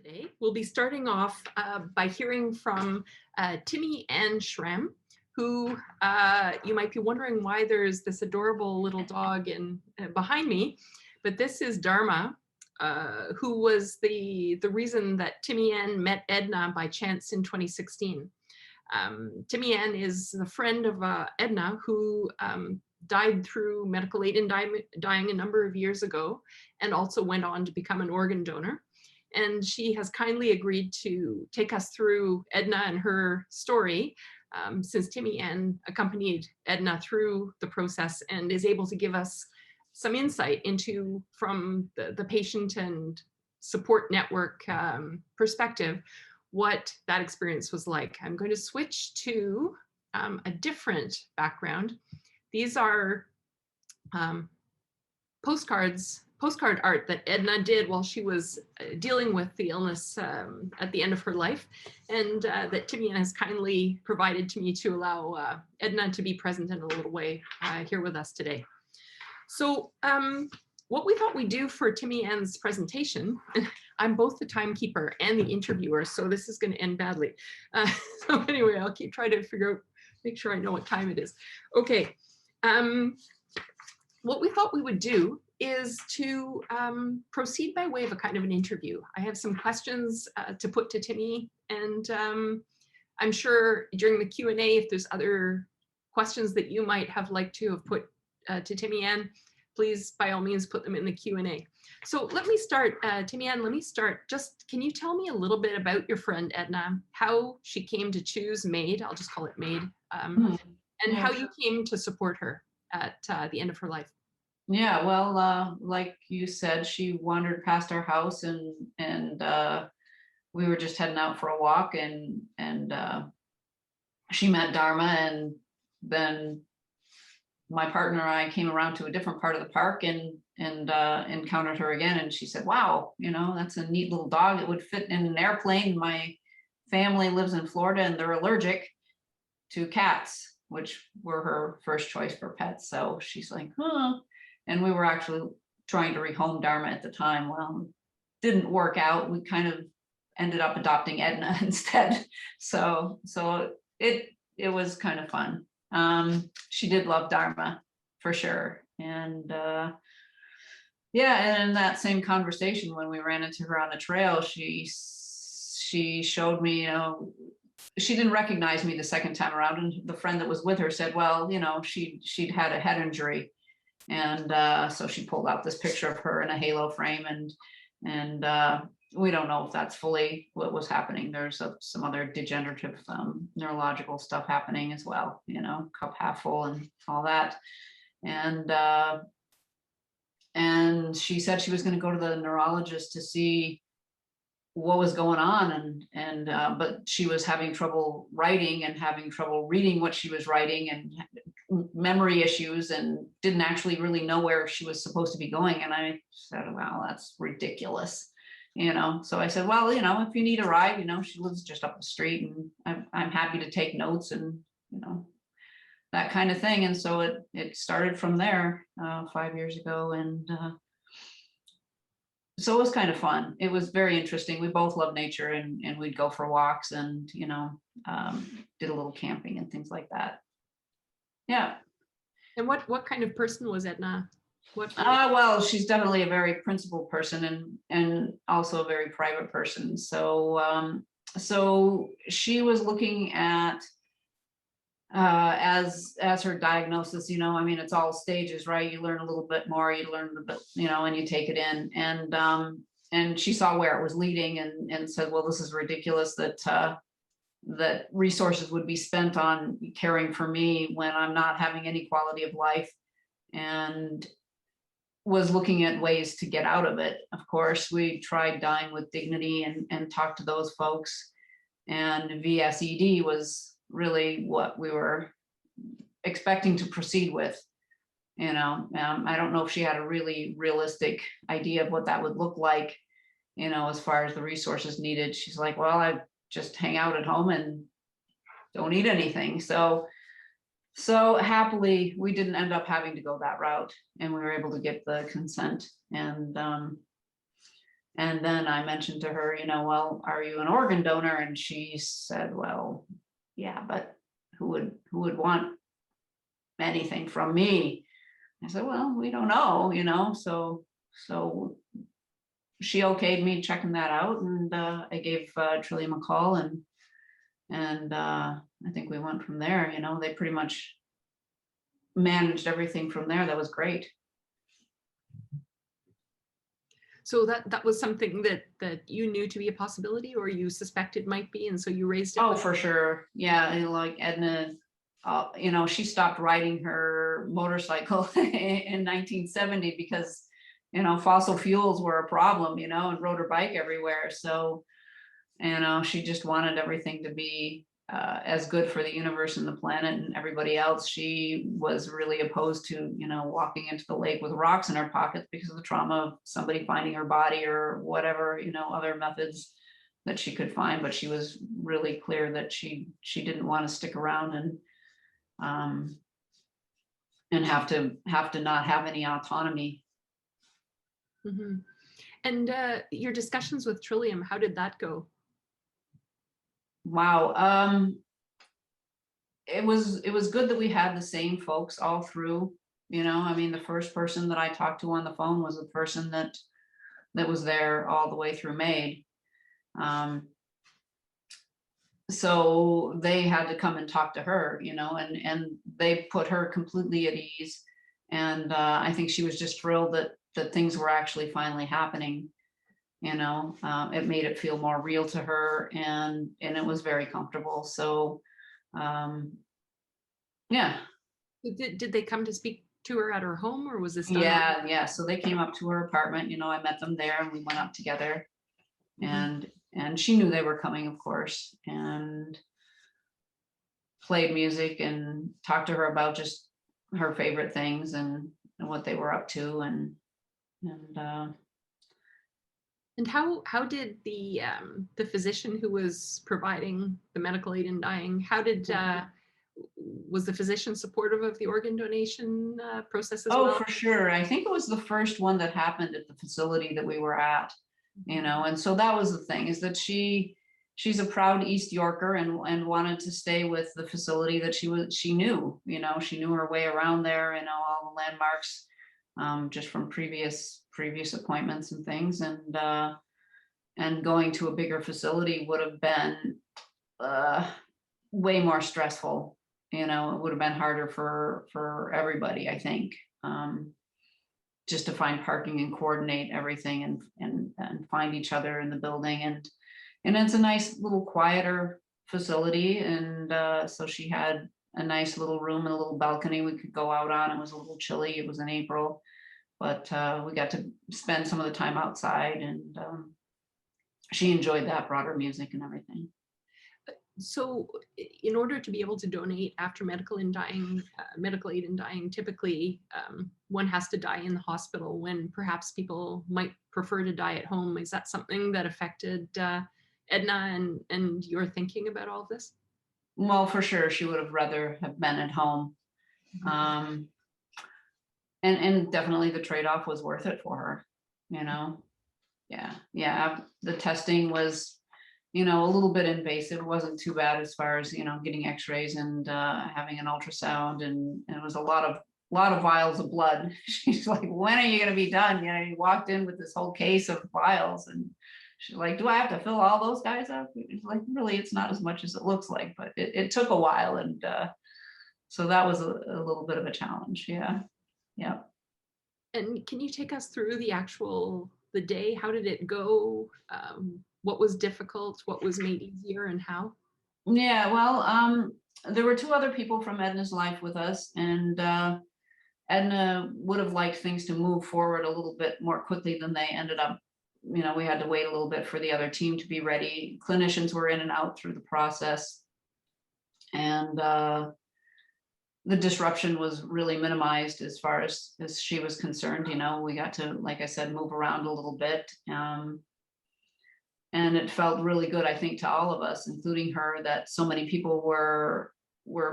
Today, we'll be starting off by hearing from Timmie Ann Schramm, who you might be wondering why there's this adorable little dog behind me, but this is Dharma, who was the reason that Timmie Ann met Edna by chance in 2016. Timmie Ann is a friend of Edna, who died through medical aid and dying a number of years ago, and also went on to become an organ donor. And she has kindly agreed to take us through Edna and her story, since Timmie Ann accompanied Edna through the process and is able to give us some insight into, from the patient and support network perspective, what that experience was like. I'm going to switch to a different background. These are postcard art that Edna did while she was dealing with the illness at the end of her life, and that Timmie Ann has kindly provided to me to allow Edna to be present in a little way here with us today. So what we thought we'd do for Timmie Ann's presentation, I'm both the timekeeper and the interviewer, so this is going to end badly. So anyway, I'll keep trying to make sure I know what time it is. Okay. What we thought we would do is to proceed by way of a kind of an interview. I have some questions to put to Timmie, and I'm sure during the Q&A, if there's other questions that you might have liked to have put to Timmie Ann, please, by all means, put them in the Q&A. So let me start, Timmie Ann, just, can you tell me a little bit about your friend Edna, how she came to choose MAiD, I'll just call it MAiD, and how you came to support her at the end of her life? Yeah, well, like you said, she wandered past our house, and we were just heading out for a walk, and she met Dharma, and then my partner and I came around to a different part of the park and encountered her again, and she said, "Wow, you know, that's a neat little dog. It would fit in an airplane. My family lives in Florida, and they're allergic to cats," which were her first choice for pets. So she's like, "Huh." And we were actually trying to rehome Dharma at the time. Well, it didn't work out. We kind of ended up adopting Edna instead. So it was kind of fun. She did love Dharma for sure. And yeah, and in that same conversation, when we ran into her on the trail, she showed me, you know, she didn't recognize me the second time around, and the friend that was with her said, well, you know, she'd had a head injury. And so she pulled out this picture of her in a halo frame, and we don't know if that's fully what was happening. There's some other degenerative neurological stuff happening as well, you know, cup half full and all that. And she said she was going to go to the neurologist to see what was going on, but she was having trouble writing and having trouble reading what she was writing, and memory issues, and didn't actually really know where she was supposed to be going. And I said, wow, that's ridiculous, you know. So I said, well, you know, if you need a ride, you know, she lives just up the street, and I'm happy to take notes, and you know, that kind of thing. And so it started from there 5 years ago, and so it was kind of fun. It was very interesting. We both love nature, and we'd go for walks, and, you know, did a little camping and things like that. Yeah. And what kind of person was Edna? Well, she's definitely a very principled person, and also a very private person. So so she was looking at as her diagnosis, you know, I mean, it's all stages, right? You learn a little bit more, you learn a bit, you know, and you take it in, and she saw where it was leading, and said, well, this is ridiculous that that resources would be spent on caring for me when I'm not having any quality of life, and was looking at ways to get out of it. Of course, we tried Dying with Dignity and talked to those folks, and VSED was really what we were expecting to proceed with. You know, I don't know if she had a really realistic idea of what that would look like, you know, as far as the resources needed. She's like, well, I just hang out at home and don't eat anything. So happily, we didn't end up having to go that route, and we were able to get the consent, and And then I mentioned to her, well, are you an organ donor? And she said, well, yeah, but who would want anything from me? I said, well, we don't know, so she okayed me checking that out, and I gave Trillium a call, and I think we went from there. They pretty much managed everything from there. That was great. So that was something that you knew to be a possibility, or you suspected might be, and so you raised it. Oh, for sure. Yeah, and like Edna, she stopped riding her motorcycle in 1970 because fossil fuels were a problem, and rode her bike everywhere. So she just wanted everything to be as good for the universe and the planet and everybody else. She was really opposed to, walking into the lake with rocks in her pockets because of the trauma of somebody finding her body or whatever, other methods that she could find. But she was really clear that she didn't want to stick around and have to not have any autonomy. Mm-hmm. And your discussions with Trillium, how did that go? Wow. It was good that we had the same folks all through. I mean, the first person that I talked to on the phone was the person that was there all the way through MAiD. So they had to come and talk to her, and they put her completely at ease. And I think she was just thrilled that things were actually finally happening. It made it feel more real to her, and it was very comfortable. So yeah. Did they come to speak to her at her home, or was this done? Yeah. So they came up to her apartment. I met them there, and we went up together. Mm-hmm. And she knew they were coming, of course, and played music and talked to her about just her favorite things and what they were up to, and how did the physician who was providing the medical aid in dying, was the physician supportive of the organ donation process as well? Oh, for sure. I think it was the first one that happened at the facility that we were at, and so that was the thing, is that she's a proud East Yorker and wanted to stay with the facility that she knew. She knew her way around there, all the landmarks, just from previous appointments and things, and going to a bigger facility would have been way more stressful. It would have been harder for everybody, I think, just to find parking and coordinate everything and find each other in the building. And it's a nice little quieter facility. And so she had a nice little room and a little balcony we could go out on. It was a little chilly. It was in April, but we got to spend some of the time outside, and she enjoyed that, brought her music and everything. So in order to be able to donate after medical aid in dying, typically one has to die in the hospital when perhaps people might prefer to die at home. Is that something that affected Edna and your thinking about all of this? Well, for sure, she would have rather have been at home. And definitely the trade-off was worth it for her, Yeah. The testing was, a little bit invasive. It wasn't too bad as far as, getting x-rays and having an ultrasound, and it was a lot of vials of blood. She's like, when are you going to be done? You walked in with this whole case of vials, and she's like, do I have to fill all those guys up? It's like, really, it's not as much as it looks like, but it took a while. And so that was a little bit of a challenge. Yeah. And can you take us through the day? How did it go? What was difficult? What was made easier, and how? Yeah, well, there were two other people from Edna's life with us, and Edna would have liked things to move forward a little bit more quickly than they ended up. We had to wait a little bit for the other team to be ready. Clinicians were in and out through the process, and the disruption was really minimized as far as she was concerned. We got to, like I said, move around a little bit. And it felt really good, I think, to all of us, including her, that so many people were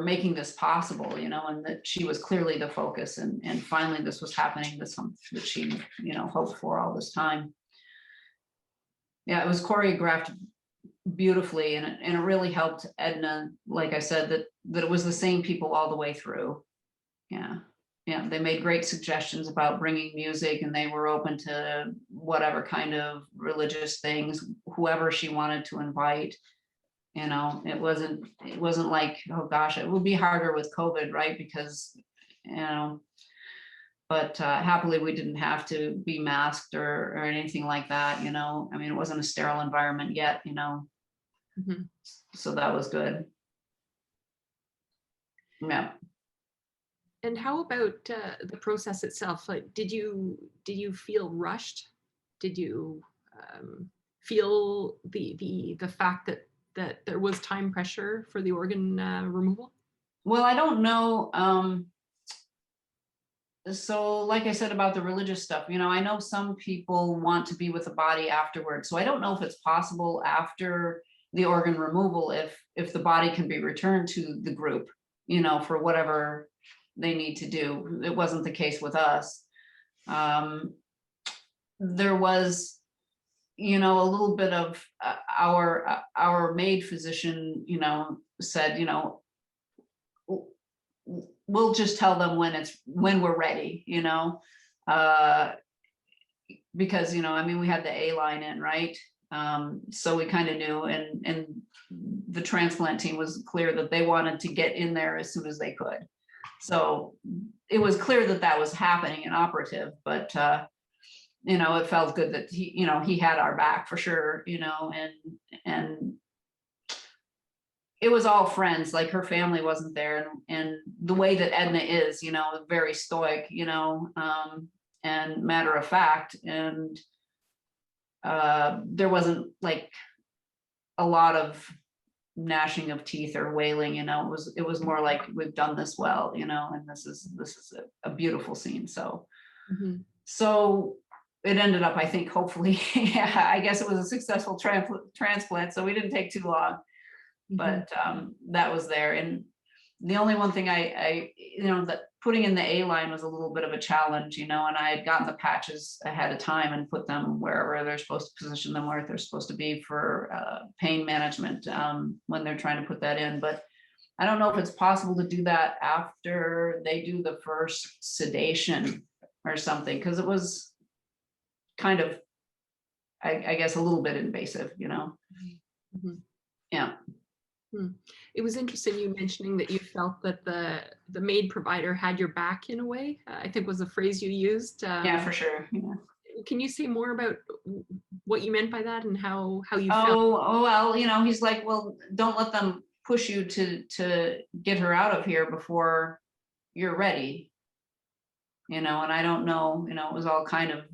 making this possible, and that she was clearly the focus. And finally, this was happening, that she, hoped for all this time. Yeah, it was choreographed beautifully, and it really helped Edna, like I said, that it was the same people all the way through. Yeah. Yeah, they made great suggestions about bringing music, and they were open to whatever kind of religious things, whoever she wanted to invite. You know, it wasn't like, oh gosh, it would be harder with COVID, right? Because, you know, but happily we didn't have to be masked or anything like that, you know. I mean, it wasn't a sterile environment yet, you know. Mhm. So that was good. Yeah. And how about the process itself? Like, did you feel rushed? Did you feel the fact that there was time pressure for the organ removal? Well, I don't know. So like I said about the religious stuff, you know, I know some people want to be with the body afterwards. So I don't know if it's possible after the organ removal, if the body can be returned to the group, you know, for whatever they need to do. It wasn't the case with us. There was, you know, a little bit of our MAiD physician, you know, said, you know, we'll just tell them when we're ready, you know, because, you know, I mean, we had the A line in, right? So we kind of knew, and the transplant team was clear that they wanted to get in there as soon as they could. So it was clear that that was happening and operative, but you know, it felt good that he, you know, he had our back for sure, you know, and it was all friends, like her family wasn't there, and the way that Edna is, you know, very stoic, you know, and matter of fact, and there wasn't like a lot of gnashing of teeth or wailing, you know. It was more like, we've done this well, you know, and this is a beautiful scene. So Mhm. so it ended up, I think, hopefully, yeah, I guess it was a successful transplant, so we didn't take too long. But that was there. And the only one thing I you know, that putting in the A line was a little bit of a challenge, you know, and I had gotten the patches ahead of time and put them wherever they're supposed to position them, where they're supposed to be for pain management when they're trying to put that in. But I don't know if it's possible to do that after they do the first sedation or something, because it was kind of, I guess, a little bit invasive, you know. Mhm. Yeah. It was interesting you mentioning that you felt that the MAiD provider had your back in a way. I think was the phrase you used. Yeah, for sure. Yeah. Can you say more about what you meant by that and how you felt? Oh, well, you know, he's like, well, don't let them push you to get her out of here before you're ready, you know. And I don't know, you know, it was all kind of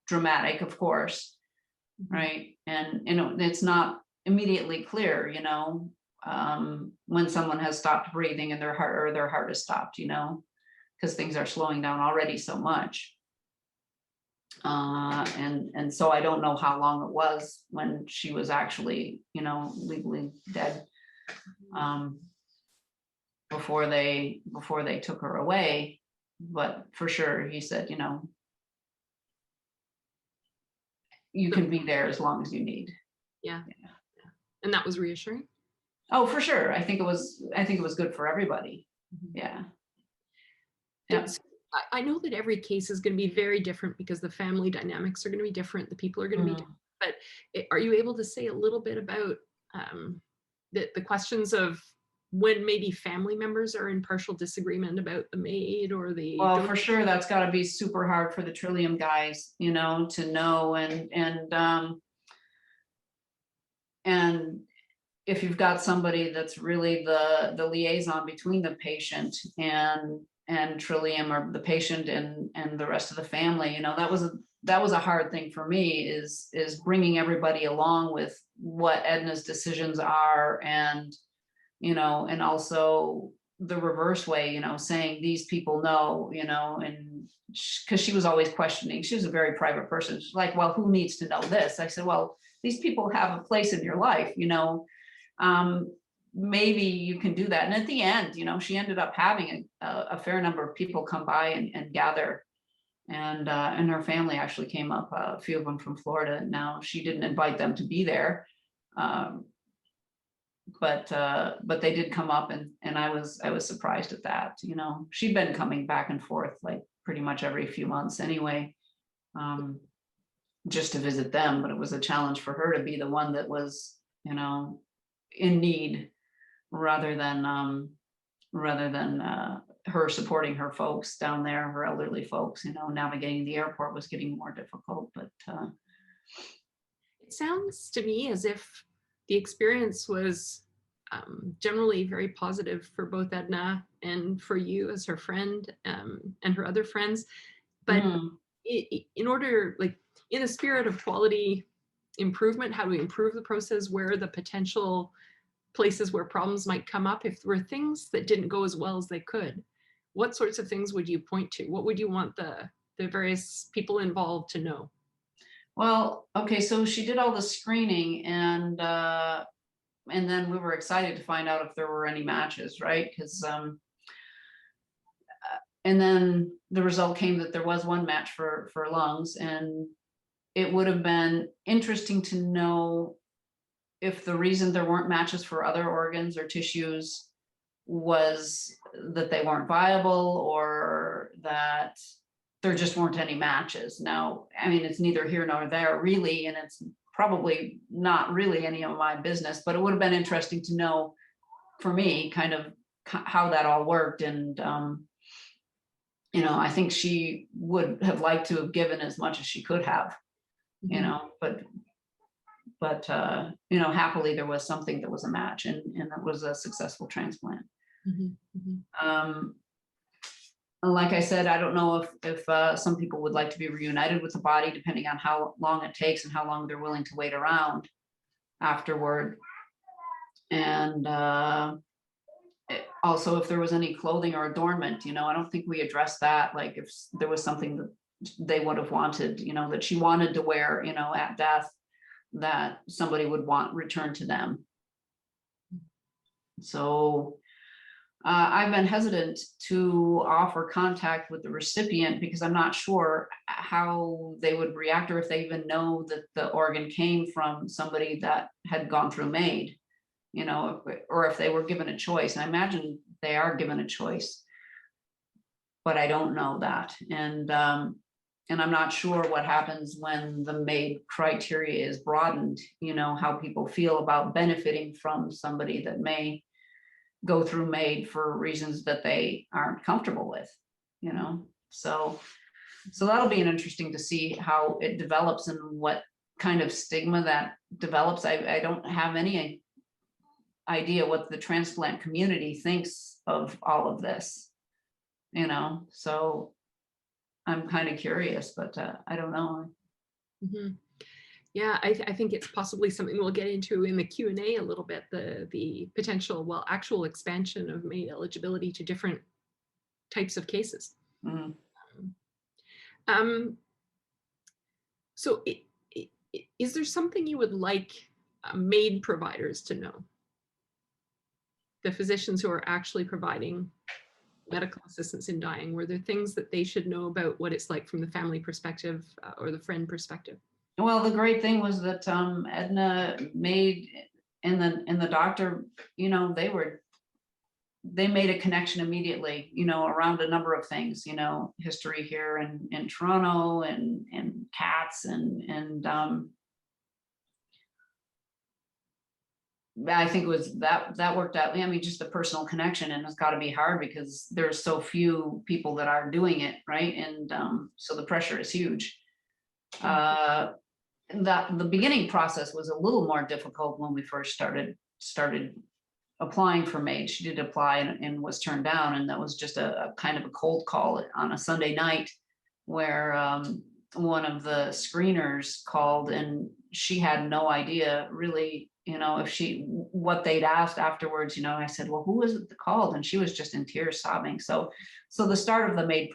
dramatic, of course, right? And you know, it's not immediately clear, you know, when someone has stopped breathing and their heart has stopped, you know, because things are slowing down already so much. And so I don't know how long it was when she was actually, you know, legally dead, before they took her away. But for sure, he said, you know, you can be there as long as you need. Yeah. And that was reassuring. Oh, for sure. I think it was good for everybody. Yeah. Yeah. So I know that every case is going to be very different because the family dynamics are going to be different, the people are going to be different. But are you able to say a little bit about the questions of when maybe family members are in partial disagreement about the MAiD or the Well, for sure, that's got to be super hard for the Trillium guys, you know, to know. And if you've got somebody that's really the liaison between the patient and Trillium, or the patient and the rest of the family, you know, that was a hard thing for me, is bringing everybody along with what Edna's decisions are, and you know, and also the reverse way, you know, saying these people know, you know, and because she was always questioning. She was a very private person. She's like, well, who needs to know this? I said, well, these people have a place in your life, you know. Maybe you can do that. And at the end, you know, she ended up having a fair number of people come by and gather and her family actually came up, a few of them from Florida. Now, she didn't invite them to be there, but they did come up, and I was surprised at that. You know, she'd been coming back and forth like pretty much every few months anyway, just to visit them. But it was a challenge for her to be the one that was, you know, in need, rather than her supporting her folks down there, her elderly folks. You know, navigating the airport was getting more difficult. But it sounds to me as if the experience was generally very positive for both Edna and for you as her friend, and her other friends. But in order, like in the spirit of quality improvement, how do we improve the process? Where are the potential places where problems might come up? If there were things that didn't go as well as they could, what sorts of things would you point to? What would you want the various people involved to know? Well, okay, so she did all the screening, and then we were excited to find out if there were any matches, right? Because and then the result came that there was one match for lungs, and it would have been interesting to know if the reason there weren't matches for other organs or tissues was that they weren't viable, or that there just weren't any matches. Now, I mean, it's neither here nor there really, and it's probably not really any of my business, but it would have been interesting to know for me kind of how that all worked. And you know, I think she would have liked to have given as much as she could have, you know, but you know, happily there was something that was a match, and that was a successful transplant. Like I said, I don't know if some people would like to be reunited with the body, depending on how long it takes and how long they're willing to wait around afterward. And also, if there was any clothing or adornment, you know, I don't think we addressed that. Like if there was something that they would have wanted, you know, that she wanted to wear, you know, at death, that somebody would want returned to them. So I've been hesitant to offer contact with the recipient because I'm not sure how they would react, or if they even know that the organ came from somebody that had gone through MAiD, you know, or if they were given a choice. And I imagine they are given a choice, but I don't know that. And I'm not sure what happens when the MAiD criteria is broadened, you know, how people feel about benefiting from somebody that may go through MAiD for reasons that they aren't comfortable with, you know. So that'll be interesting to see how it develops and what kind of stigma that develops. I don't have any idea what the transplant community thinks of all of this, you know. So I'm kind of curious, but I don't know. Yeah, I think it's possibly something we'll get into in the Q&A a little bit, the potential, well, actual expansion of MAiD eligibility to different types of cases. So is there something you would like MAiD providers to know? The physicians who are actually providing medical assistance in dying, were there things that they should know about what it's like from the family perspective or the friend perspective? Well, the great thing was that Edna, MAiD, and the doctor, you know, they made a connection immediately, you know, around a number of things, you know, history here in Toronto, and cats, and I think it was that worked out. I mean, just the personal connection, and it's got to be hard because there's so few people that are doing it, right? And so the pressure is huge. The beginning process was a little more difficult when we first started applying for MAiD. She did apply and was turned down, and that was just a kind of a cold call on a Sunday night, where one of the screeners called, and she had no idea really, you know, what they'd asked afterwards. You know, I said, well, who was it that called? And she was just in tears, sobbing. So the start of the MAiD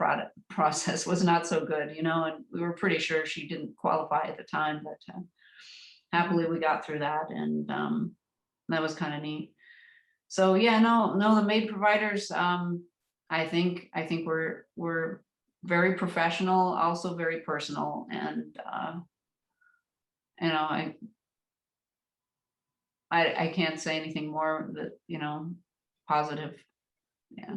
process was not so good, you know, and we were pretty sure she didn't qualify at the time, but happily we got through that, and that was kind of neat. So yeah, no, the MAiD providers, I think we're very professional, also very personal, and you know, I can't say anything more that, you know, positive. Yeah.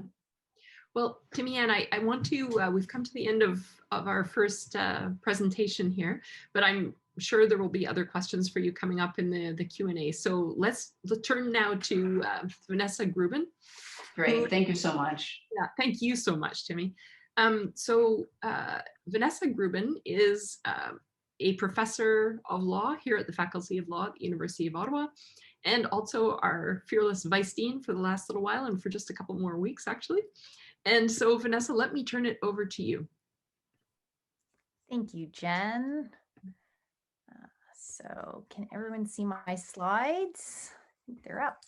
Well, Timmie Ann, I want to, we've come to the end of our first presentation here, but I'm sure there will be other questions for you coming up in the Q&A. So let's turn now to Vanessa Gruben. Great, thank you so much. Yeah, thank you so much, Timmie. Vanessa Gruben is a professor of law here at the Faculty of Law at the University of Ottawa, and also our fearless vice dean for the last little while and for just a couple more weeks, actually. And so, Vanessa, let me turn it over to you. Thank you, Jen. So can everyone see my slides? I think they're up.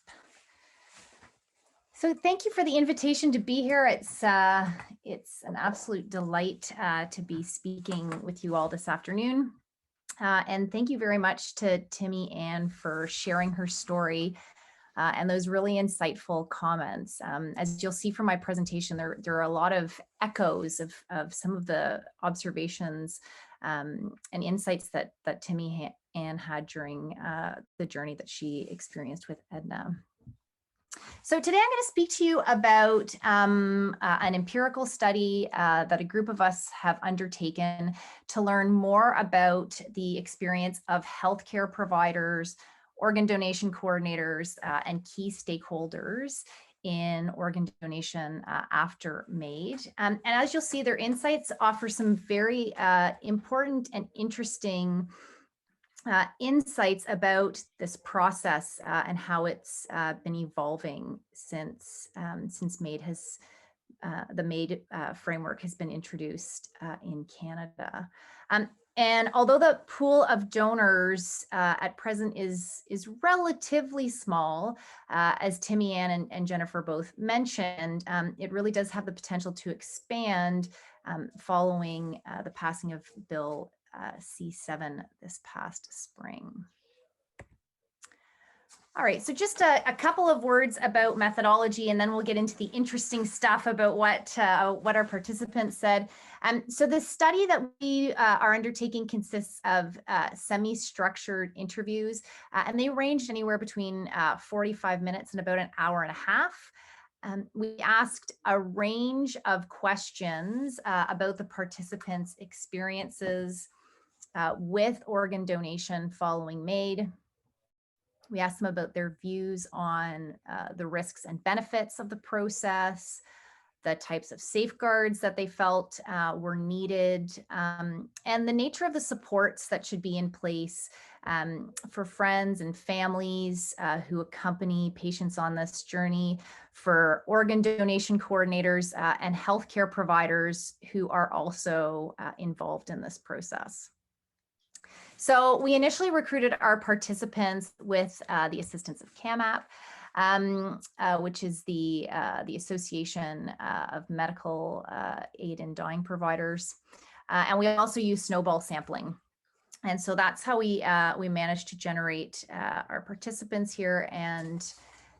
So thank you for the invitation to be here. It's an absolute delight to be speaking with you all this afternoon. And thank you very much to Timmie Ann for sharing her story and those really insightful comments. As you'll see from my presentation, there are a lot of echoes of some of the observations and insights that Timmie Ann had during the journey that she experienced with Edna. So today I'm going to speak to you about an empirical study that a group of us have undertaken to learn more about the experience of healthcare providers, organ donation coordinators, and key stakeholders in organ donation after MAiD. And as you'll see, their insights offer some very important and interesting insights about this process and how it's been evolving since MAiD has the MAiD framework has been introduced in Canada. And although the pool of donors at present is relatively small, as Timmie Ann and Jennifer both mentioned, it really does have the potential to expand following the passing of Bill C7 this past spring. All right, so just a couple of words about methodology, and then we'll get into the interesting stuff about what our participants said. So the study that we are undertaking consists of semi-structured interviews, and they ranged anywhere between 45 minutes and about an hour and a half. We asked a range of questions about the participants' experiences with organ donation following MAiD. We asked them about their views on the risks and benefits of the process, the types of safeguards that they felt were needed, and the nature of the supports that should be in place for friends and families who accompany patients on this journey, for organ donation coordinators and healthcare providers who are also involved in this process. So we initially recruited our participants with the assistance of CAMAP, which is the Association of Medical Aid and Dying Providers. And we also use snowball sampling. And so that's how we managed to generate our participants here. And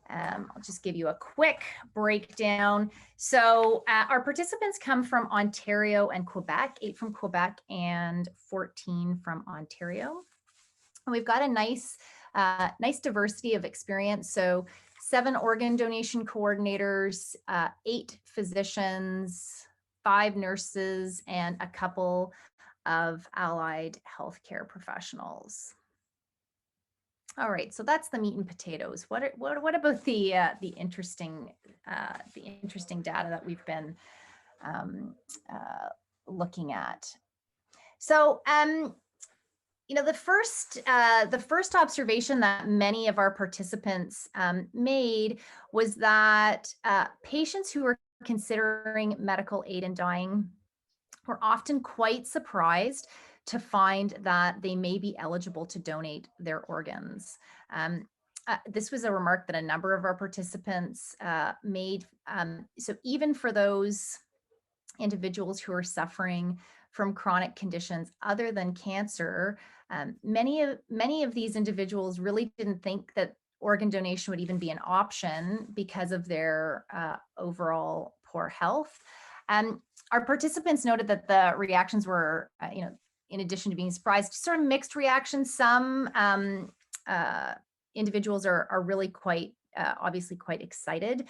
I'll just give you a quick breakdown. So our participants come from Ontario and Quebec, 8 from Quebec and 14 from Ontario. And we've got a nice diversity of experience. So 7 organ donation coordinators, 8 physicians, 5 nurses, and a couple of allied healthcare professionals. All right, so that's the meat and potatoes. What about the interesting data that we've been looking at? So you know, the first observation that many of our participants made was that patients who were considering medical aid in dying were often quite surprised to find that they may be eligible to donate their organs. This was a remark that a number of our participants made. So even for those individuals who are suffering from chronic conditions other than cancer, many of these individuals really didn't think that organ donation would even be an option because of their overall poor health. Our participants noted that the reactions were, in addition to being surprised, sort of mixed reactions. Some individuals are really quite, obviously quite excited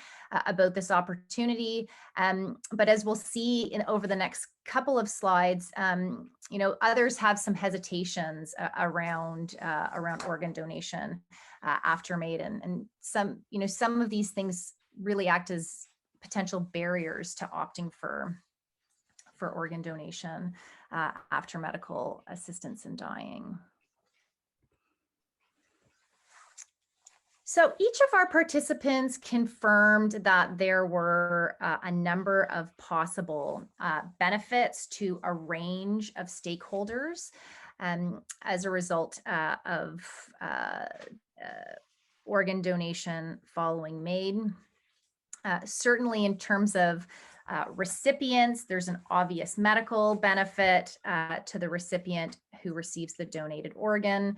about this opportunity. But as we'll see over the next couple of slides, others have some hesitations around organ donation after MAiD, and some of these things really act as potential barriers to opting for organ donation after medical assistance in dying. So each of our participants confirmed that there were a number of possible benefits to a range of stakeholders as a result of organ donation following MAiD. Certainly in terms of recipients, there's an obvious medical benefit to the recipient who receives the donated organ.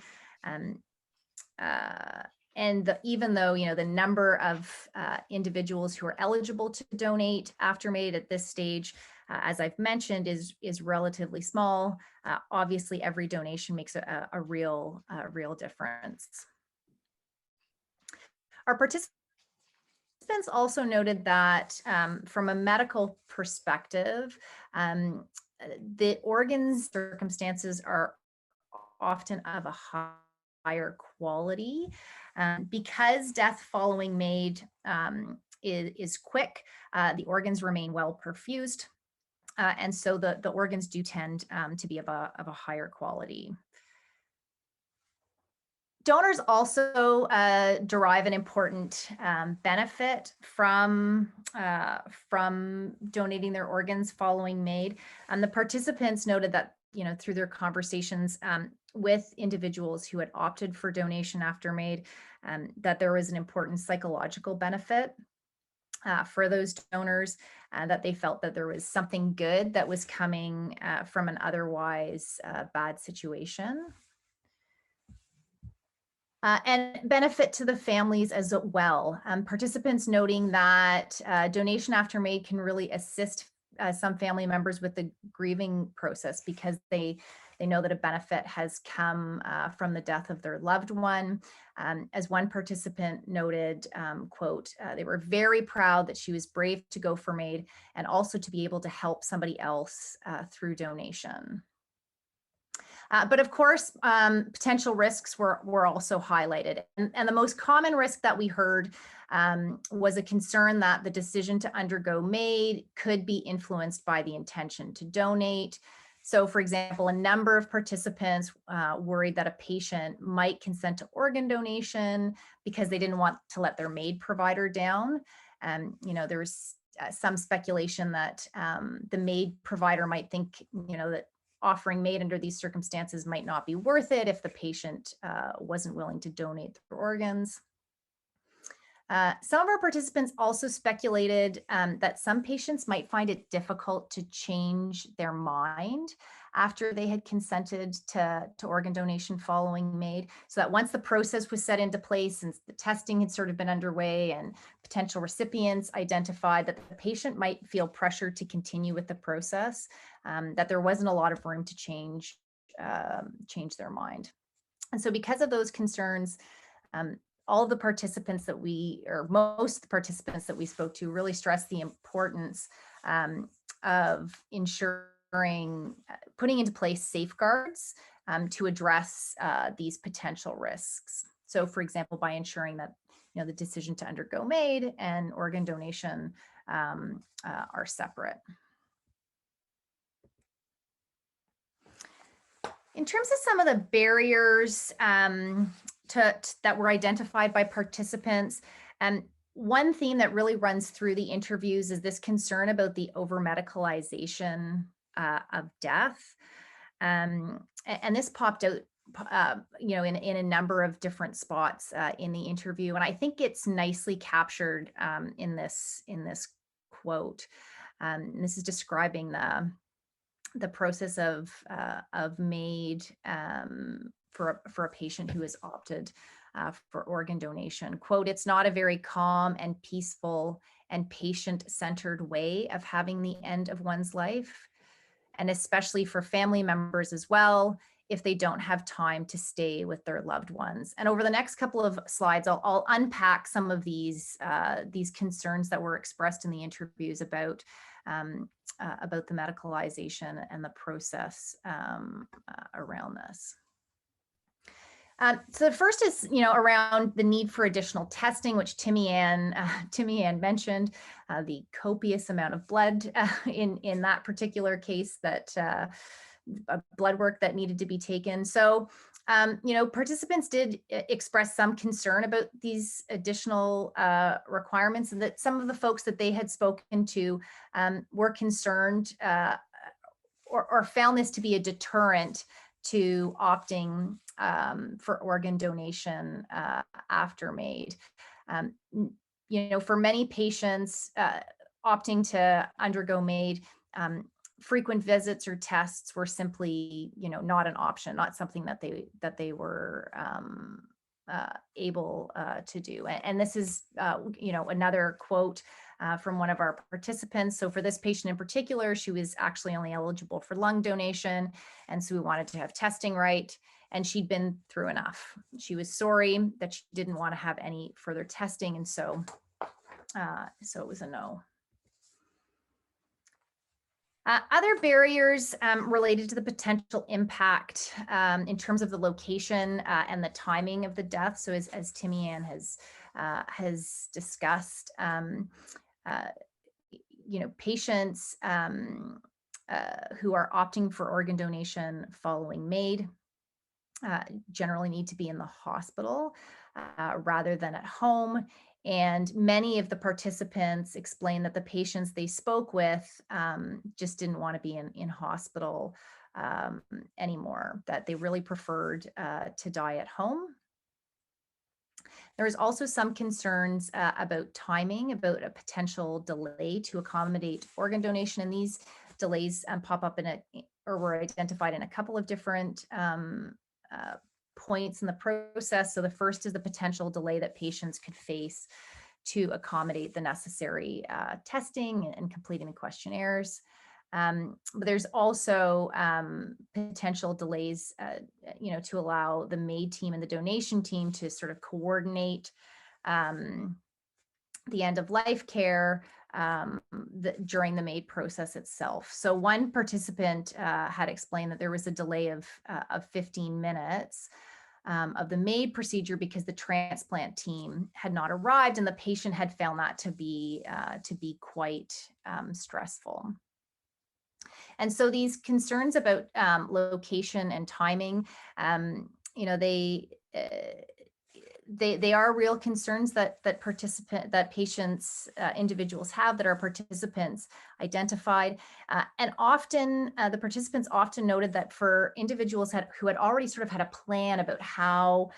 Even though, the number of individuals who are eligible to donate after MAiD at this stage, as I've mentioned, is relatively small. Obviously, every donation makes a real difference. Our participants also noted that from a medical perspective, the organs circumstances are often of a higher quality. Because death following MAiD is quick, the organs remain well perfused, and so the organs do tend to be of a higher quality. Donors also derive an important benefit from donating their organs following MAiD. And the participants noted that, through their conversations with individuals who had opted for donation after MAiD, that there was an important psychological benefit for those donors, that they felt that there was something good that was coming from an otherwise bad situation. And benefit to the families as well. Participants noting that donation after MAiD can really assist some family members with the grieving process, because they know that a benefit has come from the death of their loved one. As one participant noted, quote, they were very proud that she was brave to go for MAiD and also to be able to help somebody else through donation. But of course, potential risks were also highlighted. And the most common risk that we heard was a concern that the decision to undergo MAiD could be influenced by the intention to donate. So for example, a number of participants worried that a patient might consent to organ donation because they didn't want to let their MAiD provider down. There was some speculation that the MAiD provider might think, that offering MAiD under these circumstances might not be worth it if the patient wasn't willing to donate their organs. Some of our participants also speculated that some patients might find it difficult to change their mind after they had consented to organ donation following MAiD, so that once the process was set into place and the testing had sort of been underway and potential recipients identified, that the patient might feel pressured to continue with the process, that there wasn't a lot of room to change their mind. And so because of those concerns, all of the participants that most of the participants that we spoke to really stressed the importance of putting into place safeguards to address these potential risks. So for example, by ensuring that the decision to undergo MAiD and organ donation are separate. In terms of some of the barriers that were identified by participants, one theme that really runs through the interviews is this concern about the over-medicalization of death. And this popped out in a number of different spots in the interview. And I think it's nicely captured in this quote. And this is describing the process of MAiD for a patient who has opted for organ donation. Quote, "It's not a very calm and peaceful and patient-centered way of having the end of one's life, and especially for family members as well, if they don't have time to stay with their loved ones. And over the next couple of slides, I'll unpack some of these concerns that were expressed in the interviews about the medicalization and the process around this. So the first is, around the need for additional testing, which Timmie Ann mentioned, the copious amount of blood in that particular case, that blood work that needed to be taken. So, participants did express some concern about these additional requirements, and that some of the folks that they had spoken to were concerned or found this to be a deterrent to opting for organ donation after MAiD. For many patients opting to undergo MAiD, frequent visits or tests were simply, not an option, not something that they were able to do. And this is, another quote from one of our participants. So for this patient in particular, she was actually only eligible for lung donation, and so we wanted to have testing right. And she'd been through enough. She was sorry that she didn't want to have any further testing, and so it was a no. Other barriers related to the potential impact in terms of the location and the timing of the death. So as Timmie Ann has discussed, patients who are opting for organ donation following MAiD generally need to be in the hospital rather than at home. And many of the participants explained that the patients they spoke with just didn't want to be in hospital anymore, that they really preferred to die at home. There was also some concerns about timing, about a potential delay to accommodate organ donation, and these delays pop up or were identified in a couple of different points in the process. So the first is the potential delay that patients could face to accommodate the necessary testing and completing the questionnaires. But there's also potential delays, to allow the MAiD team and the donation team to sort of coordinate the end of life care during the MAiD process itself. So one participant had explained that there was a delay of 15 minutes of the MAiD procedure because the transplant team had not arrived, and the patient had found that to be quite stressful. And so these concerns about location and timing, they are real concerns that patients, individuals have, that our participants identified. And often the participants often noted that for individuals who had already sort of had a plan about how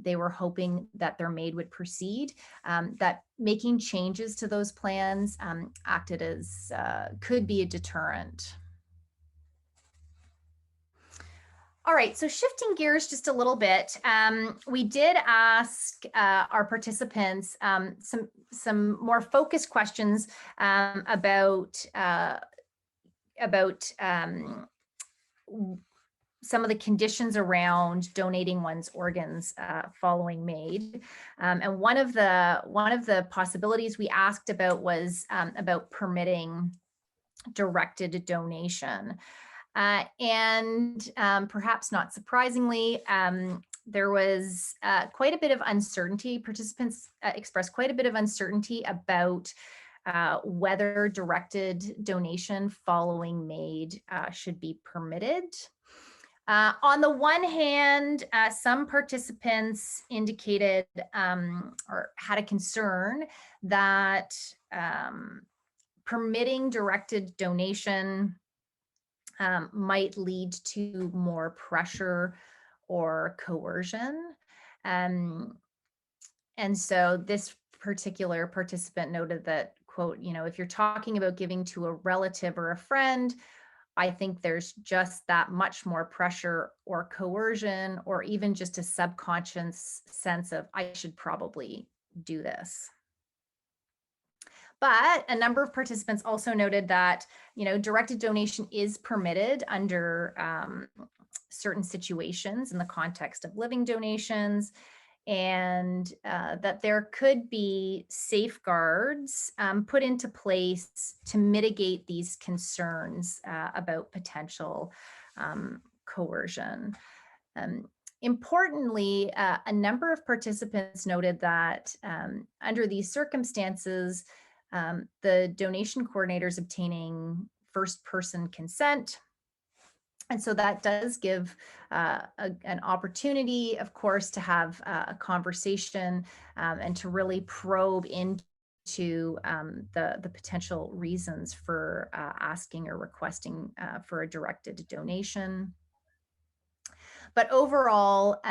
they were hoping that their MAiD would proceed, that making changes to those plans acted as, could be a deterrent. All right, so shifting gears just a little bit, we did ask our participants some more focused questions about some of the conditions around donating one's organs following MAiD. And one of the possibilities we asked about was about permitting directed donation. And perhaps not surprisingly, there was quite a bit of uncertainty. Participants expressed quite a bit of uncertainty about whether directed donation following MAiD should be permitted. On the one hand, some participants indicated or had a concern that permitting directed donation might lead to more pressure or coercion. And so this particular participant noted that, quote, if you're talking about giving to a relative or a friend, I think there's just that much more pressure or coercion, or even just a subconscious sense of, I should probably do this. But a number of participants also noted that, directed donation is permitted under certain situations in the context of living donations, and that there could be safeguards put into place to mitigate these concerns about potential coercion. Importantly, a number of participants noted that under these circumstances, the donation coordinator is obtaining first person consent. And so that does give an opportunity, of course, to have a conversation and to really probe into the potential reasons for asking or requesting for a directed donation. But overall,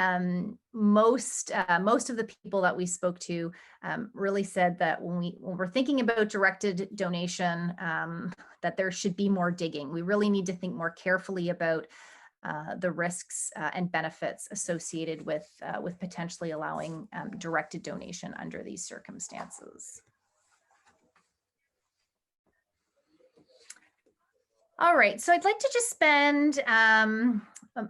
most of the people that we spoke to really said that when we're thinking about directed donation, that there should be more digging. We really need to think more carefully about the risks and benefits associated with potentially allowing directed donation under these circumstances. All right, so I'd like to just spend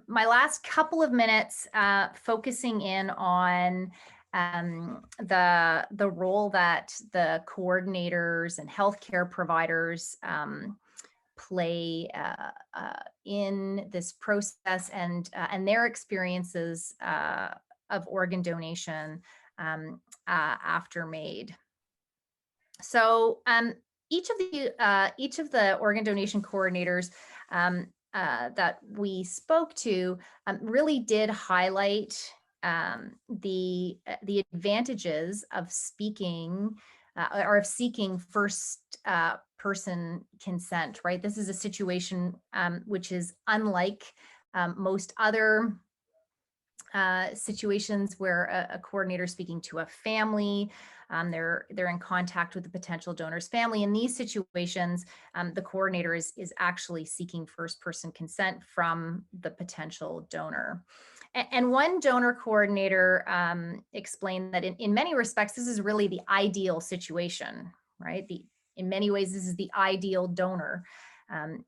my last couple of minutes focusing in on the role that the coordinators and healthcare providers play in this process and their experiences of organ donation after MAiD. So each of the organ donation coordinators that we spoke to really did highlight the advantages of speaking or of seeking first person consent, right? This is a situation which is unlike most other situations where a coordinator is speaking to a family. They're in contact with the potential donor's family. In these situations, the coordinator is actually seeking first person consent from the potential donor. And one donor coordinator explained that in many respects, this is really the ideal situation, right? In many ways, this is the ideal donor.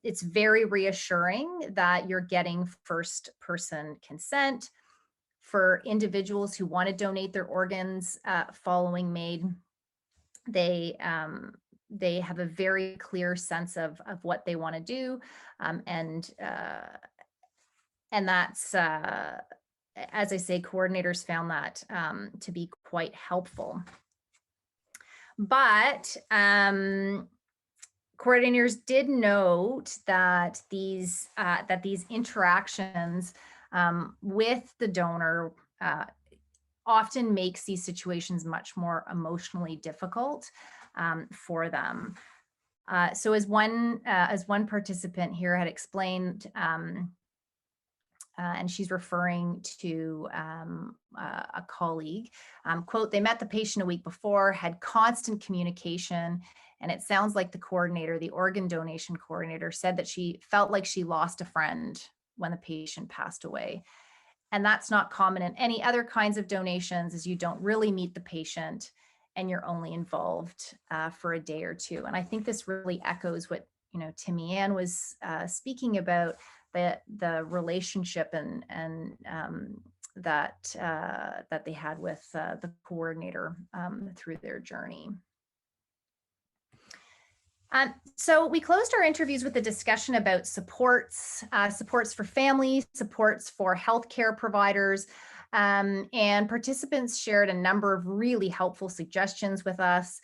It's very reassuring that you're getting first person consent. For individuals who want to donate their organs following MAiD, they have a very clear sense of what they want to do, and that's as I say, coordinators found that to be quite helpful. But coordinators did note that these interactions with the donor often makes these situations much more emotionally difficult for them. So as one participant here had explained, and she's referring to a colleague, quote, "They met the patient a week before, had constant communication, and it sounds like the organ donation coordinator said that she felt like she lost a friend when the patient passed away. And that's not common in any other kinds of donations, as you don't really meet the patient and you're only involved for a day or two." And I think this really echoes what Timmie Ann was speaking about, the relationship and that they had with the coordinator through their journey. So we closed our interviews with a discussion about supports for families, supports for healthcare providers, and participants shared a number of really helpful suggestions with us.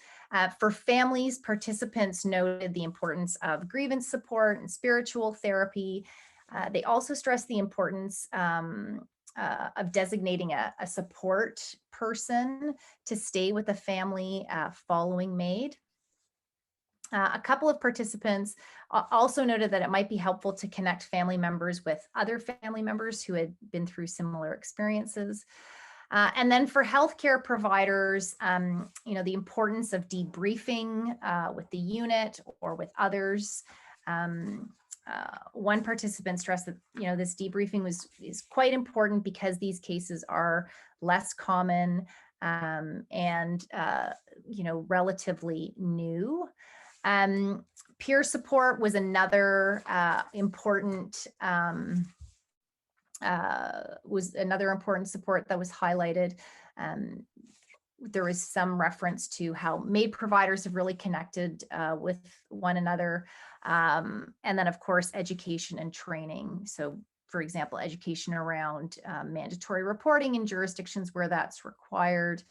For families, participants noted the importance of grievance support and spiritual therapy. They also stressed the importance of designating a support person to stay with the family following MAiD. A couple of participants also noted that it might be helpful to connect family members with other family members who had been through similar experiences. And then for healthcare providers, the importance of debriefing with the unit or with others. One participant stressed that this debriefing is quite important because these cases are less common. and relatively new. Peer support was another important support that was highlighted. There was some reference to how MAiD providers have really connected with one another. And then, of course, education and training. So, for example, education around mandatory reporting in jurisdictions where that's required,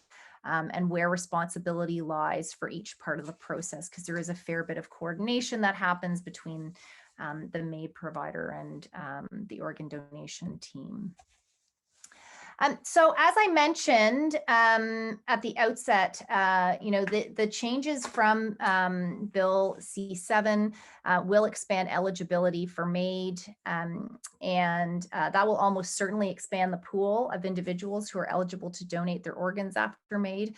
and where responsibility lies for each part of the process, because there is a fair bit of coordination that happens between the MAiD provider and the organ donation team. So as I mentioned at the outset, the changes from Bill C7 will expand eligibility for MAiD, and that will almost certainly expand the pool of individuals who are eligible to donate their organs after MAiD.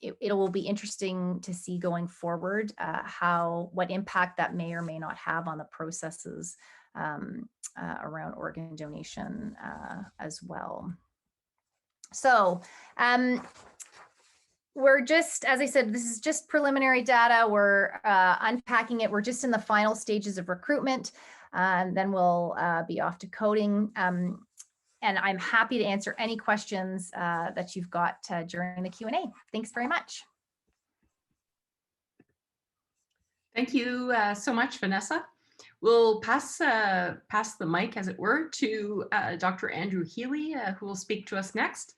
It will be interesting to see going forward what impact that may or may not have on the processes around organ donation as well. So we're just, as I said, this is just preliminary data. We're unpacking it. We're just in the final stages of recruitment, and then we'll be off to coding. And I'm happy to answer any questions that you've got during the Q&A. Thanks very much. Thank you so much, Vanessa. We'll pass the mic, as it were, to Dr. Andrew Healey, who will speak to us next.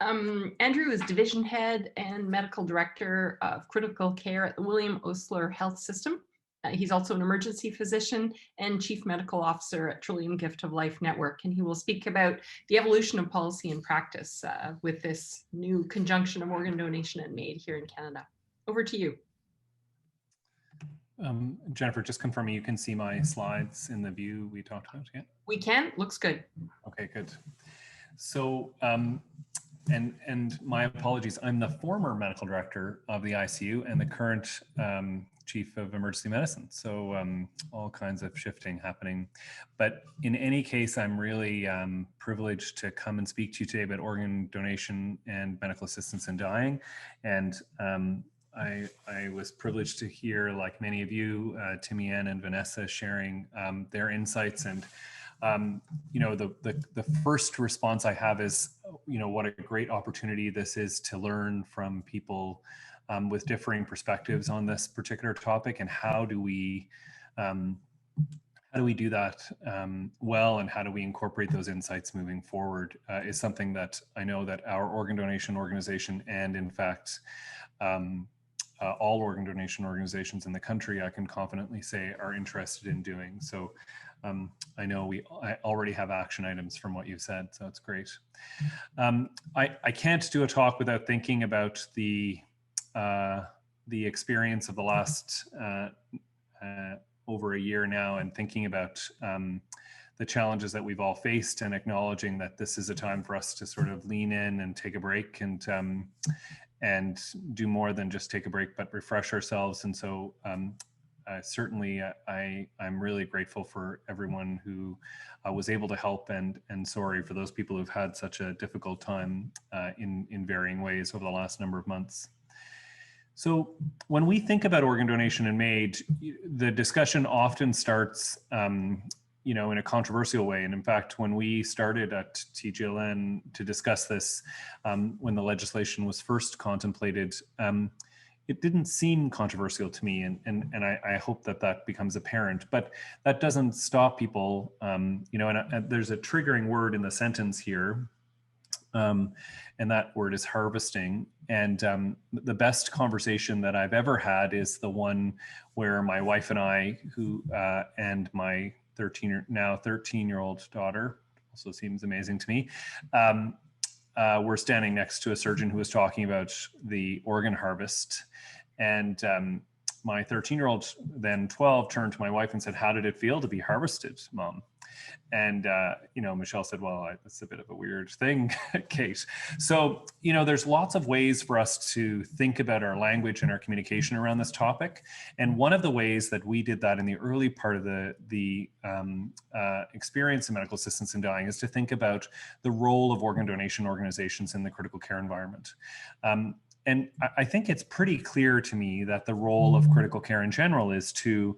Andrew is Division Head and Medical Director of Critical Care at the William Osler Health System. He's also an emergency physician and Chief Medical Officer at Trillium Gift of Life Network, and he will speak about the evolution of policy and practice with this new conjunction of organ donation and MAiD here in Canada. Over to you. Jennifer, just confirming you can see my slides in the view we talked about, yeah? We can, looks good. Okay, good. So, and my apologies, I'm the former medical director of the ICU and the current chief of emergency medicine. So all kinds of shifting happening. But in any case, I'm really privileged to come and speak to you today about organ donation and medical assistance in dying. And I was privileged to hear, like many of you, Timmie Ann and Vanessa sharing their insights. And the first response I have is, what a great opportunity this is to learn from people with differing perspectives on this particular topic, and how do we do that well, and how do we incorporate those insights moving forward is something that I know that our organ donation organization, and in fact, all organ donation organizations in the country, I can confidently say, are interested in doing. So I know I already have action items from what you've said, so it's great. I can't do a talk without thinking about the experience of the last over a year now, and thinking about the challenges that we've all faced, and acknowledging that this is a time for us to sort of lean in and take a break, and do more than just take a break, but refresh ourselves. And so certainly I'm really grateful for everyone who was able to help, and sorry for those people who've had such a difficult time in varying ways over the last number of months. So when we think about organ donation and MAiD, the discussion often starts in a controversial way. And in fact, when we started at TGLN to discuss this, when the legislation was first contemplated, it didn't seem controversial to me, and I hope that becomes apparent. But that doesn't stop people, and there's a triggering word in the sentence here, and that word is harvesting. And the best conversation that I've ever had is the one where my wife and I, and my 13-year-old daughter, also seems amazing to me, we're standing next to a surgeon who was talking about the organ harvest. And my 13-year-old, then 12, turned to my wife and said, "How did it feel to be harvested, Mom?" And, Michelle said, "Well, that's a bit of a weird thing, Kate." So, there's lots of ways for us to think about our language and our communication around this topic. And one of the ways that we did that in the early part of the experience in medical assistance in dying is to think about the role of organ donation organizations in the critical care environment. And I think it's pretty clear to me that the role of critical care in general is to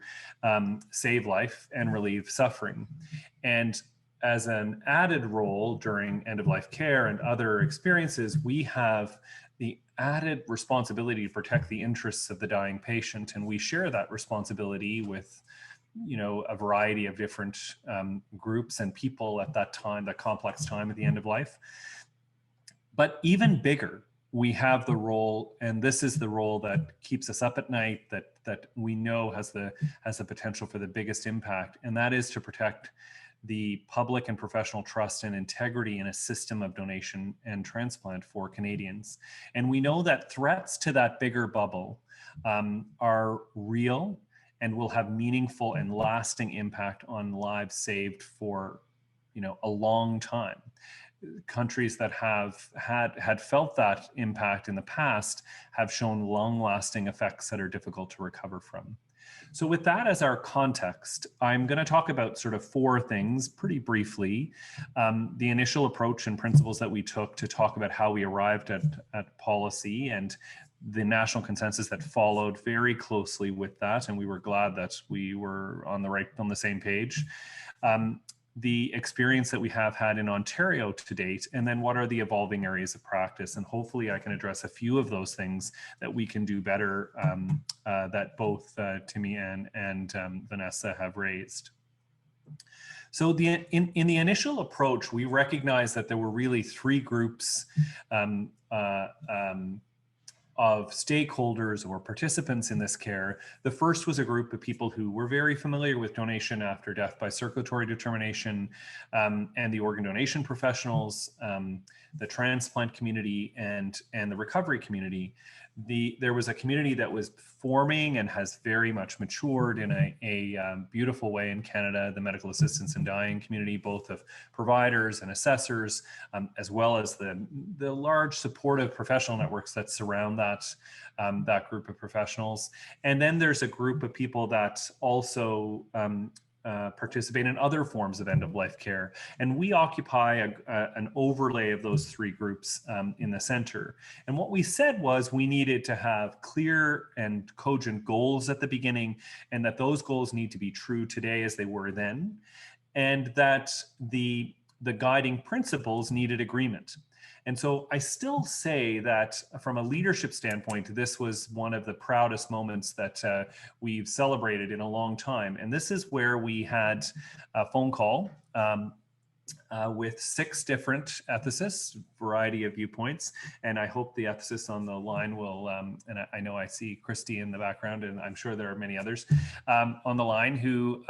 save life and relieve suffering. And as an added role during end-of-life care and other experiences, we have the added responsibility to protect the interests of the dying patient. And we share that responsibility with a variety of different groups and people at that time, that complex time at the end of life. But even bigger, we have the role, and this is the role that keeps us up at night, that we know has the potential for the biggest impact, and that is to protect the public and professional trust and integrity in a system of donation and transplant for Canadians. And we know that threats to that bigger bubble are real and will have meaningful and lasting impact on lives saved for a long time. Countries that have had felt that impact in the past have shown long-lasting effects that are difficult to recover from. So with that as our context, I'm going to talk about sort of 4 things pretty briefly. The initial approach and principles that we took to talk about how we arrived at policy, and the national consensus that followed very closely with that, and we were glad that we were on the same page. The experience that we have had in Ontario to date, and then what are the evolving areas of practice. And hopefully I can address a few of those things that we can do better that both Timmie Ann and Vanessa have raised. So in the initial approach, we recognized that there were really 3 groups of stakeholders or participants in this care. The first was a group of people who were very familiar with donation after death by circulatory determination, and the organ donation professionals, the transplant community, and the recovery community. There was a community that was forming and has very much matured in a beautiful way in Canada, the medical assistance in dying community, both of providers and assessors, as well as the large supportive professional networks that surround that group of professionals. And then there's a group of people that also participate in other forms of end-of-life care. And we occupy an overlay of those 3 groups in the center. And what we said was we needed to have clear and cogent goals at the beginning, and that those goals need to be true today as they were then, and that the guiding principles needed agreement. And so I still say that from a leadership standpoint, this was one of the proudest moments that we've celebrated in a long time. And this is where we had a phone call with 6 different ethicists, variety of viewpoints. And I hope the ethicists on the line will, and I know I see Christy in the background, and I'm sure there are many others on the line who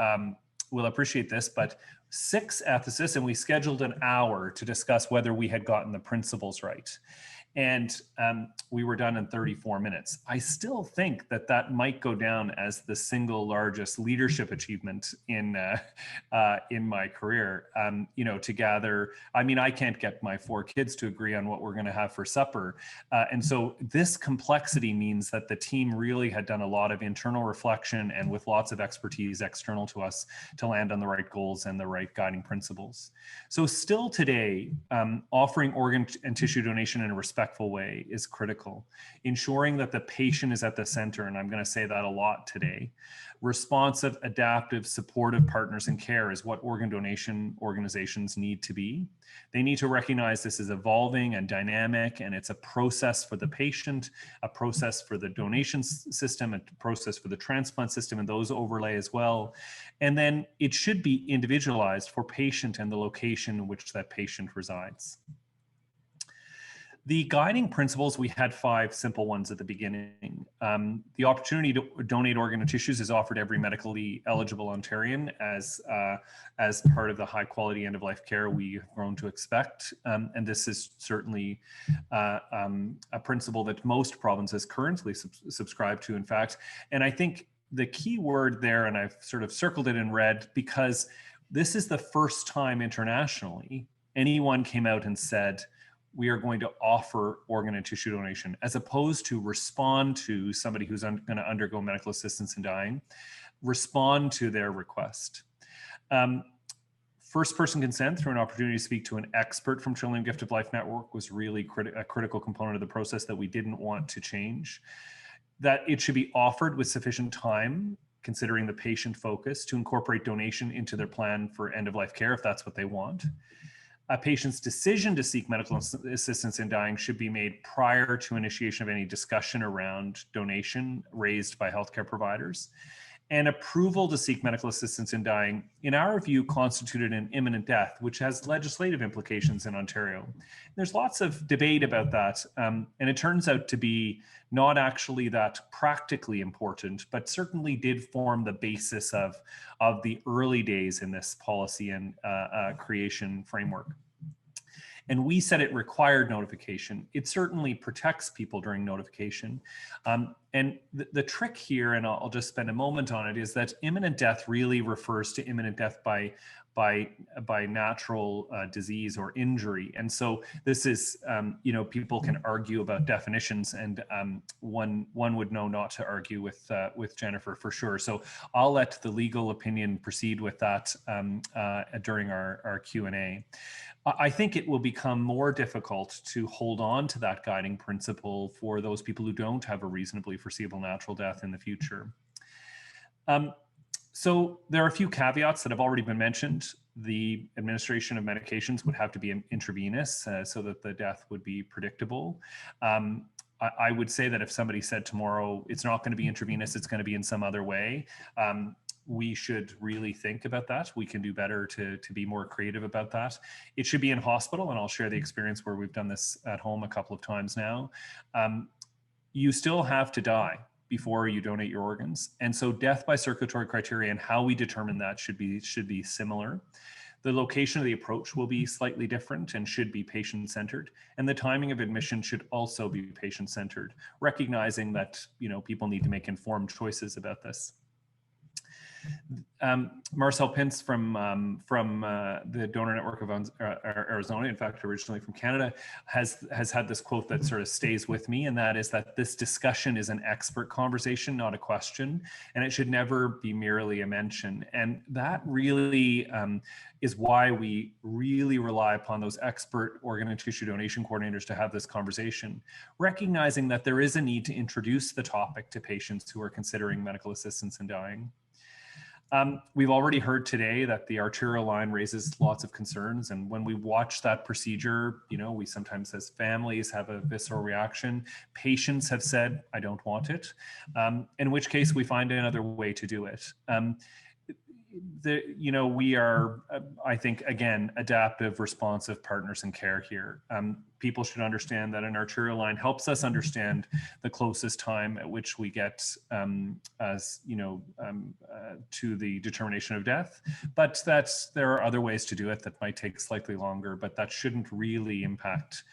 will appreciate this, but 6 ethicists, and we scheduled an hour to discuss whether we had gotten the principles right. And we were done in 34 minutes. I still think that might go down as the single largest leadership achievement in my career. To gather, I can't get my 4 kids to agree on what we're going to have for supper. And so this complexity means that the team really had done a lot of internal reflection and with lots of expertise external to us to land on the right goals and the right guiding principles. So still today, offering organ and tissue donation in a respectful way is critical. Ensuring that the patient is at the center, and I'm going to say that a lot today. Responsive, adaptive, supportive partners in care is what organ donation organizations need to be. They need to recognize this is evolving and dynamic, and it's a process for the patient, a process for the donation system, a process for the transplant system, and those overlay as well. And then it should be individualized for patient and the location in which that patient resides. The guiding principles, we had 5 simple ones at the beginning. The opportunity to donate organ and tissues is offered to every medically eligible Ontarian as part of the high quality end of life care we have grown to expect. And this is certainly a principle that most provinces currently subscribe to, in fact. And I think the key word there, and I've sort of circled it in red, because this is the first time internationally anyone came out and said, we are going to offer organ and tissue donation, as opposed to respond to somebody who's going to undergo medical assistance in dying, respond to their request. First person consent through an opportunity to speak to an expert from Trillium Gift of Life Network was really a critical component of the process that we didn't want to change. That it should be offered with sufficient time, considering the patient focus, to incorporate donation into their plan for end of life care if that's what they want. A patient's decision to seek medical assistance in dying should be made prior to initiation of any discussion around donation raised by healthcare providers. And approval to seek medical assistance in dying, in our view, constituted an imminent death, which has legislative implications in Ontario. There's lots of debate about that, and it turns out to be not actually that practically important, but certainly did form the basis of the early days in this policy and creation framework. And we said it required notification. It certainly protects people during notification. And the trick here, and I'll just spend a moment on it, is that imminent death really refers to imminent death by natural disease or injury. And so this is, people can argue about definitions, and one would know not to argue with Jennifer for sure. So I'll let the legal opinion proceed with that during our Q&A. I think it will become more difficult to hold on to that guiding principle for those people who don't have a reasonably foreseeable natural death in the future. So there are a few caveats that have already been mentioned. The administration of medications would have to be intravenous so that the death would be predictable. I would say that if somebody said tomorrow, it's not going to be intravenous, it's going to be in some other way, we should really think about that. We can do better to be more creative about that. It should be in hospital, and I'll share the experience where we've done this at home a couple of times now. You still have to die before you donate your organs. And so death by circulatory criteria and how we determine that should be similar. The location of the approach will be slightly different and should be patient-centered. And the timing of admission should also be patient-centered, recognizing that people need to make informed choices about this. Marcel Pintz from the Donor Network of Arizona, in fact, originally from Canada, has had this quote that sort of stays with me, and that is that this discussion is an expert conversation, not a question, and it should never be merely a mention. And that really is why we really rely upon those expert organ and tissue donation coordinators to have this conversation, recognizing that there is a need to introduce the topic to patients who are considering medical assistance in dying. We've already heard today that the arterial line raises lots of concerns. And when we watch that procedure, we sometimes as families have a visceral reaction. Patients have said, I don't want it, in which case we find another way to do it. We are, I think, again, adaptive, responsive partners in care here. People should understand that an arterial line helps us understand the closest time at which we get, to the determination of death, but there are other ways to do it that might take slightly longer, but that shouldn't really impact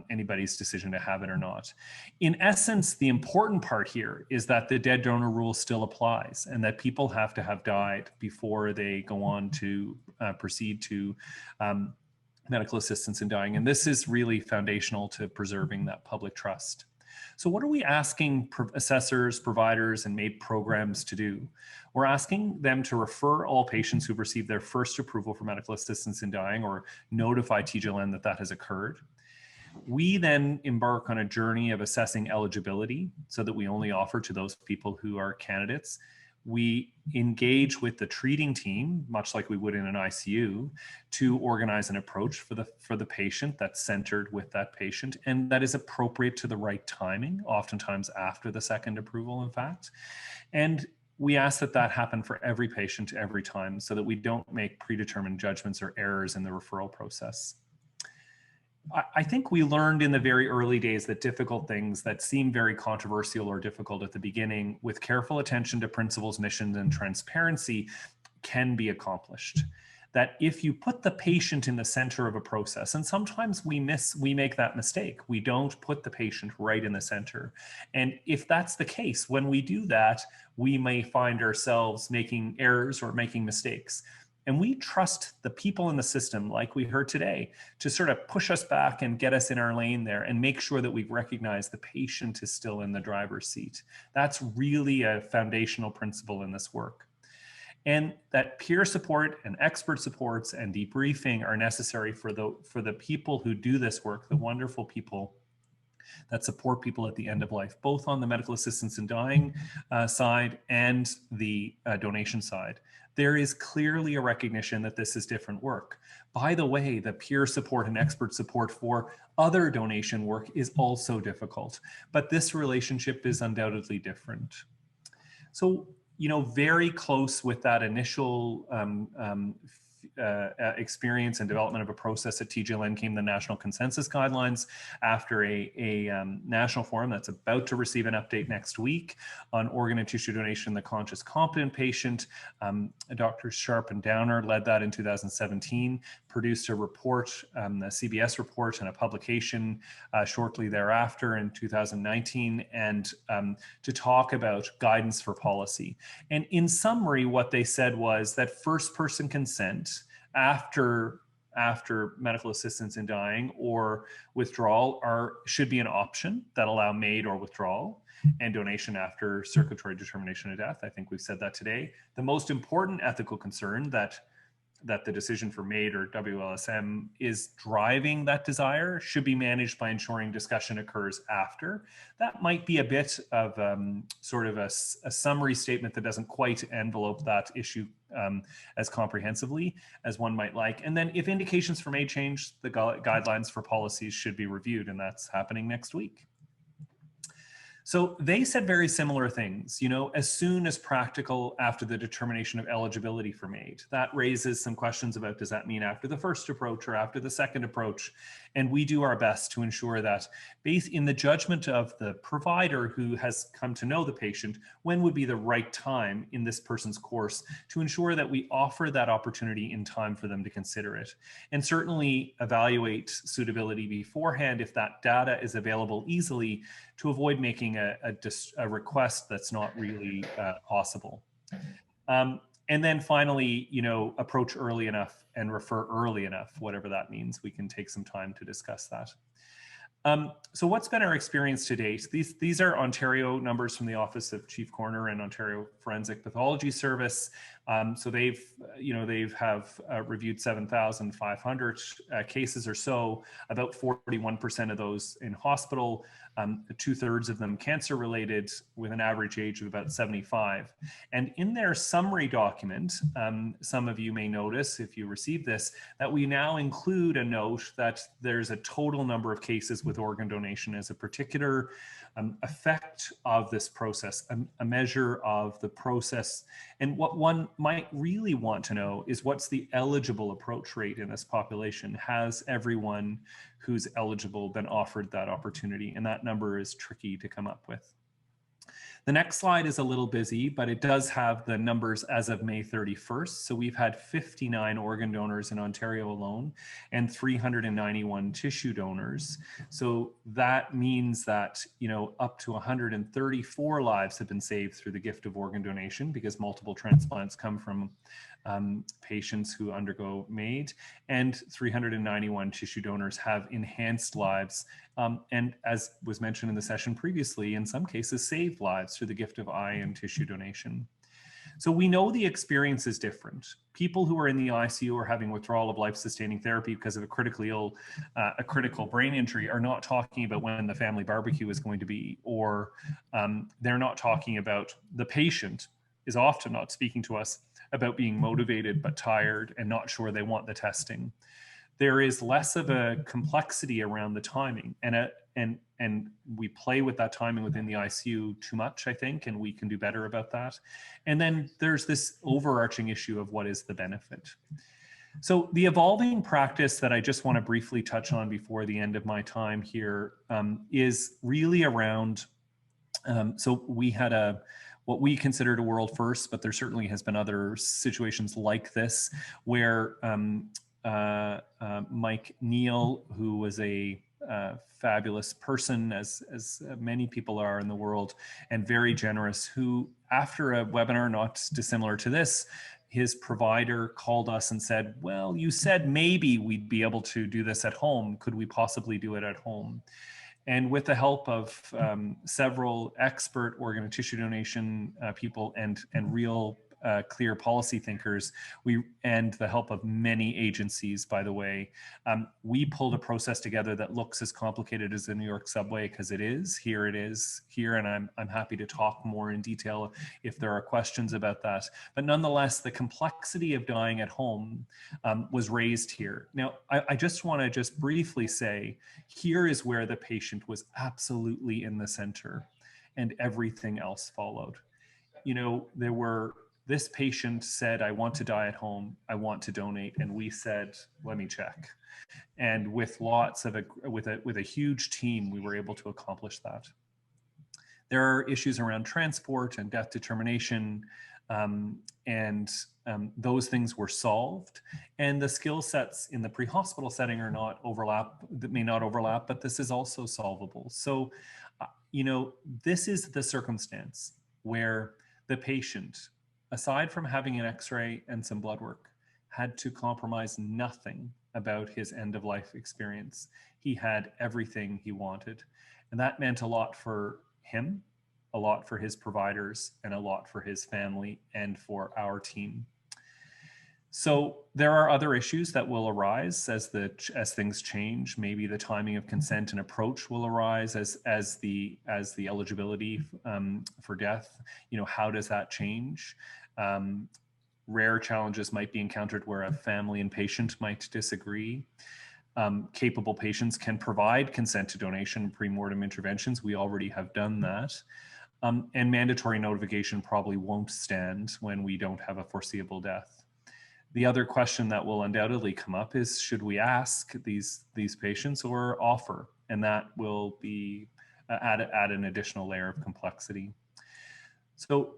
anybody's decision to have it or not. In essence, the important part here is that the dead donor rule still applies, and that people have to have died before they go on to proceed to medical assistance in dying. And this is really foundational to preserving that public trust. So what are we asking assessors, providers, and MAiD programs to do? We're asking them to refer all patients who've received their first approval for medical assistance in dying, or notify TGLN that has occurred. We then embark on a journey of assessing eligibility so that we only offer to those people who are candidates. We engage with the treating team, much like we would in an ICU, to organize an approach for the patient that's centered with that patient and that is appropriate to the right timing, oftentimes after the second approval, in fact. And we ask that happen for every patient every time so that we don't make predetermined judgments or errors in the referral process. I think we learned in the very early days that difficult things that seem very controversial or difficult at the beginning, with careful attention to principles, missions, and transparency, can be accomplished. That if you put the patient in the center of a process, and sometimes we make that mistake. We don't put the patient right in the center. And if that's the case, when we do that, we may find ourselves making errors or making mistakes. And we trust the people in the system, like we heard today, to sort of push us back and get us in our lane there and make sure that we've recognized the patient is still in the driver's seat. That's really a foundational principle in this work. And that peer support and expert supports and debriefing are necessary for the people who do this work, the wonderful people that support people at the end of life, both on the medical assistance in dying side and the donation side. There is clearly a recognition that this is different work. By the way, the peer support and expert support for other donation work is also difficult, but this relationship is undoubtedly different. So, you know, very close with that initial experience and development of a process at TGLN came the National Consensus Guidelines after a national forum that's about to receive an update next week on organ and tissue donation in the conscious competent patient. Dr. Sharp and Downer led that in 2017, produced a report, a CBS report, and a publication shortly thereafter in 2019, and to talk about guidance for policy. And in summary, what they said was that first person consent after medical assistance in dying or withdrawal should be an option that allow MAiD or withdrawal, and donation after circulatory determination of death. I think we've said that today. The most important ethical concern that the decision for MAiD or WLSM is driving that desire should be managed by ensuring discussion occurs after. That might be a bit of sort of a summary statement that doesn't quite envelope that issue as comprehensively as one might like. And then if indications for MAiD change, the guidelines for policies should be reviewed, and that's happening next week. So they said very similar things, you know, as soon as practical after the determination of eligibility for MAiD. That raises some questions about, does that mean after the first approach or after the second approach? And we do our best to ensure that, based in the judgment of the provider who has come to know the patient, when would be the right time in this person's course to ensure that we offer that opportunity in time for them to consider it. And certainly evaluate suitability beforehand if that data is available easily, to avoid making a request that's not really possible. And then finally, you know, approach early enough and refer early enough, whatever that means. We can take some time to discuss that. So what's been our experience to date? These are Ontario numbers from the Office of Chief Coroner and Ontario Forensic Pathology Service. So they've reviewed 7,500 cases or so, about 41% of those in hospital, 2/3 of them cancer related, with an average age of about 75. And in their summary document, some of you may notice if you receive this, that we now include a note that there's a total number of cases with organ donation as a particular effect of this process, a measure of the process. And what one might really want to know is, what's the eligible approach rate in this population? Has everyone who's eligible been offered that opportunity? And that number is tricky to come up with. The next slide is a little busy, but it does have the numbers as of May 31st. So we've had 59 organ donors in Ontario alone and 391 tissue donors. So that means that, you know, up to 134 lives have been saved through the gift of organ donation, because multiple transplants come from patients who undergo MAiD, and 391 tissue donors have enhanced lives. And as was mentioned in the session previously, in some cases saved lives through the gift of eye and tissue donation. So we know the experience is different. People who are in the ICU or having withdrawal of life-sustaining therapy because of a critically ill, a critical brain injury, are not talking about when the family barbecue is going to be, or they're not talking about, the patient is often not speaking to us about being motivated but tired and not sure they want the testing. There is less of a complexity around the timing, and we play with that timing within the ICU too much, I think, and we can do better about that. And then there's this overarching issue of what is the benefit. So the evolving practice that I just want to briefly touch on before the end of my time here is really around, so we had what we considered a world first, but there certainly has been other situations like this where Mike Neal, who was a fabulous person, as many people are in the world, and very generous, who after a webinar not dissimilar to this, his provider called us and said, well, you said maybe we'd be able to do this at home. Could we possibly do it at home? And with the help of several expert organ and tissue donation people and real clear policy thinkers, and the help of many agencies, by the way, we pulled a process together that looks as complicated as the New York subway, because it is here, and I'm happy to talk more in detail if there are questions about that. But nonetheless, the complexity of dying at home was raised here. Now, I just want to briefly say, here is where the patient was absolutely in the center, and everything else followed. You know, this patient said, I want to die at home, I want to donate. And we said, let me check. And with with a huge team, we were able to accomplish that. There are issues around transport and death determination, and those things were solved. And the skill sets in the pre-hospital setting may not overlap, but this is also solvable. So, you know, this is the circumstance where the patient, aside from having an X-ray and some blood work, had to compromise nothing about his end-of-life experience. He had everything he wanted. And that meant a lot for him, a lot for his providers, and a lot for his family and for our team. So there are other issues that will arise as things change. Maybe the timing of consent and approach will arise as the eligibility for death. You know, how does that change? Rare challenges might be encountered where a family and patient might disagree. Capable patients can provide consent to donation pre-mortem interventions. We already have done that. And mandatory notification probably won't stand when we don't have a foreseeable death. The other question that will undoubtedly come up is, should we ask these patients or offer? And that will be add an additional layer of complexity. So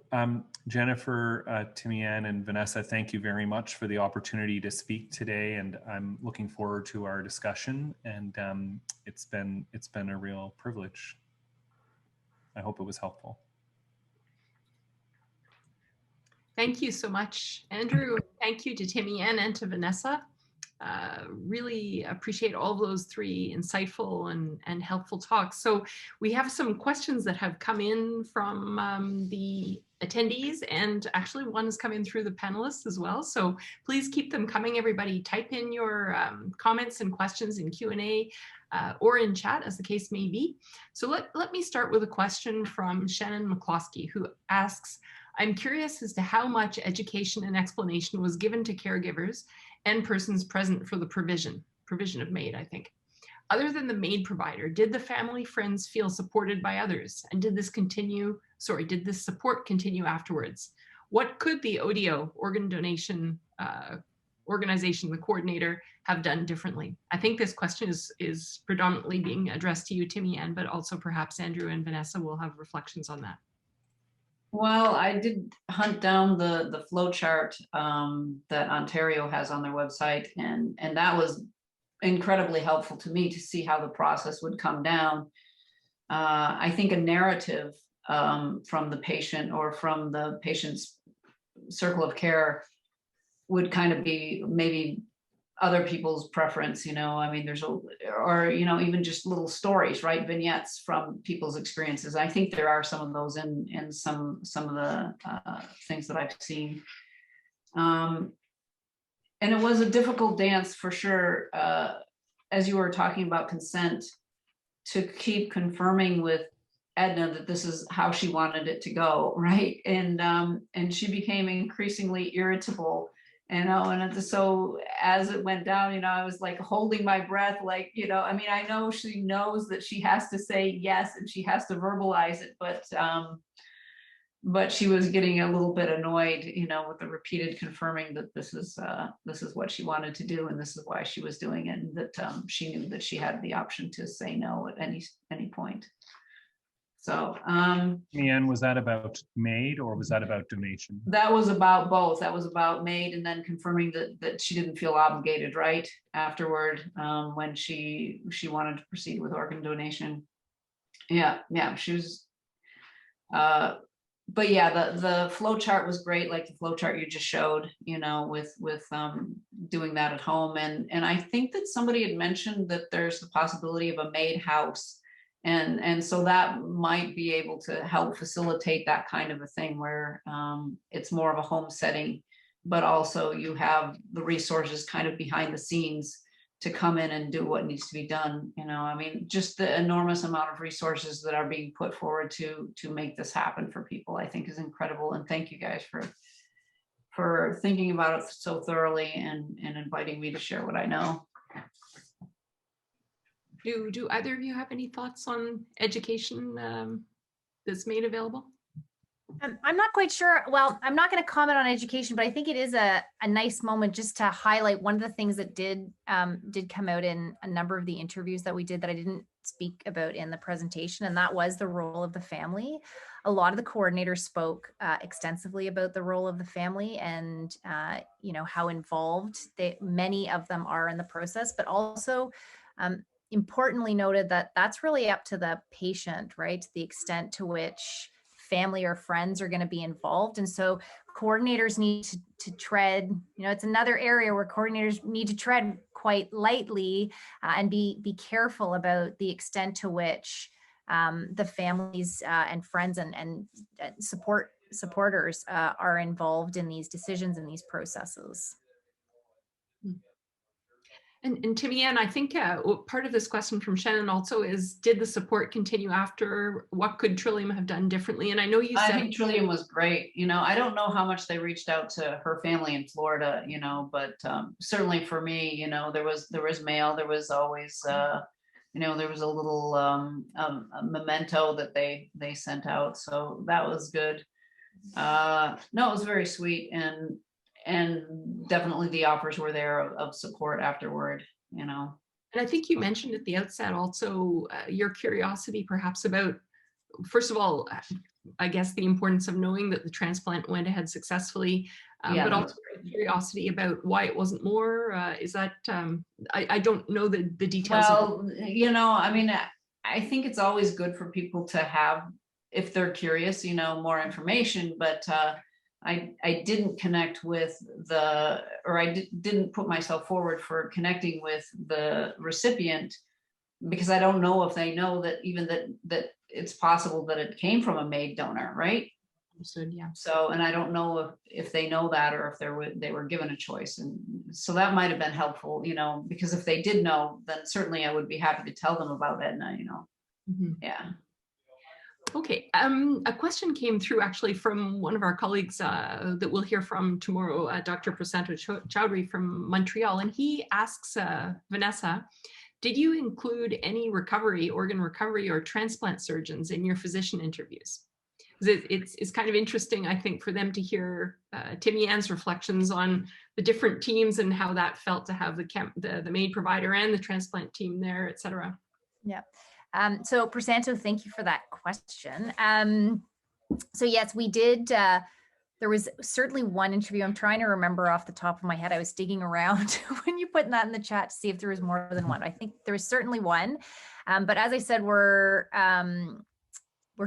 Jennifer, Timmie Ann, and Vanessa, thank you very much for the opportunity to speak today, and I'm looking forward to our discussion. And it's been a real privilege. I hope it was helpful. Thank you so much, Andrew. Thank you to Timmie Ann and to Vanessa. Really appreciate all those three insightful and helpful talks. So we have some questions that have come in from the attendees, and actually one has come in through the panelists as well. So please keep them coming, everybody. Type in your comments and questions in Q&A or in chat, as the case may be. So let me start with a question from Shannon McCloskey, who asks, I'm curious as to how much education and explanation was given to caregivers and persons present for the provision of MAiD, I think. Other than the MAiD provider, did the family friends feel supported by others? And did this support continue afterwards? What could the ODO, organ donation organization, the coordinator, have done differently? I think this question is predominantly being addressed to you, Timmie Ann, but also perhaps Andrew and Vanessa will have reflections on that. Well, I did hunt down the flow chart that Ontario has on their website, and that was incredibly helpful to me to see how the process would come down. I think a narrative from the patient or from the patient's circle of care would kind of be maybe other people's preference, you know. I mean, or you know, even just little stories, right? Vignettes from people's experiences. I think there are some of those in some of the things that I've seen. And it was a difficult dance for sure, as you were talking about consent, to keep confirming with Edna that this is how she wanted it to go, right? And she became increasingly irritable. You know, and so as it went down, you know, I was like holding my breath, like, you know, I mean, I know she knows that she has to say yes and she has to verbalize it, but but she was getting a little bit annoyed, with the repeated confirming that this is what she wanted to do and this is why she was doing it, and that she knew that she had the option to say no at any point. So Timmie Ann, was that about MAiD or was that about donation? that was about both. That was about MAiD and then confirming that she didn't feel obligated right afterward, when she wanted to proceed with organ donation. Yeah, she was. But yeah, the flow chart was great, like the flow chart you just showed, with doing that at home. And I think that somebody had mentioned that there's the possibility of a MAiD house. And so that might be able to help facilitate that kind of a thing where it's more of a home setting, but also you have the resources kind of behind the scenes to come in and do what needs to be done. I mean, just the enormous amount of resources that are being put forward to make this happen for people, I think is incredible. And thank you guys for thinking about it so thoroughly and inviting me to share what I know. Do either of you have any thoughts on education that's made available? I'm not quite sure. Well, I'm not going to comment on education, but I think it is a nice moment just to highlight one of the things that did come out in a number of the interviews that we did that I didn't speak about in the presentation, and that was the role of the family. A lot of the coordinators spoke extensively about the role of the family and how involved many of them are in the process, but also importantly noted that that's really up to the patient, right? To the extent to which family or friends are going to be involved. And so coordinators need to tread, it's another area where coordinators need to tread quite lightly and be careful about the extent to which the families and friends and supporters are involved in these decisions and these processes. And Timmie Ann, I think part of this question from Shannon also is, did the support continue after? What could Trillium have done differently? And I know you said— I think Trillium was great. I don't know how much they reached out to her family in Florida, but certainly for me, there was mail. There was always, there was a little a memento that they sent out. So that was good. No, it was very sweet. And definitely the offers were there of support afterward, And I think you mentioned at the outset also your curiosity perhaps about, first of all, I guess the importance of knowing that the transplant went ahead successfully, but also curiosity about why it wasn't more. Is that, I don't know the details. Well, I mean, I think it's always good for people to have, if they're curious, more information, but I didn't connect with didn't put myself forward for connecting with the recipient, because I don't know if they know that even that it's possible that it came from a MAiD donor, right? Understood, yeah. So, and I don't know if they know that or if they were given a choice, and so that might have been helpful, because if they did know, then certainly I would be happy to tell them about it. Mm-hmm. Yeah. Okay, a question came through actually from one of our colleagues that we'll hear from tomorrow, Dr. Prasanto Chowdhury from Montreal, and he asks Vanessa, did you include any organ recovery or transplant surgeons in your physician interviews? It's kind of interesting, I think, for them to hear Timmie Ann's reflections on the different teams and how that felt to have the MAiD provider and the transplant team there, et cetera. Yeah. So Prasanto, thank you for that question. So yes, we did. There was certainly one interview. I'm trying to remember off the top of my head. I was digging around when you put that in the chat to see if there was more than one. I think there was certainly one. But as I said, we're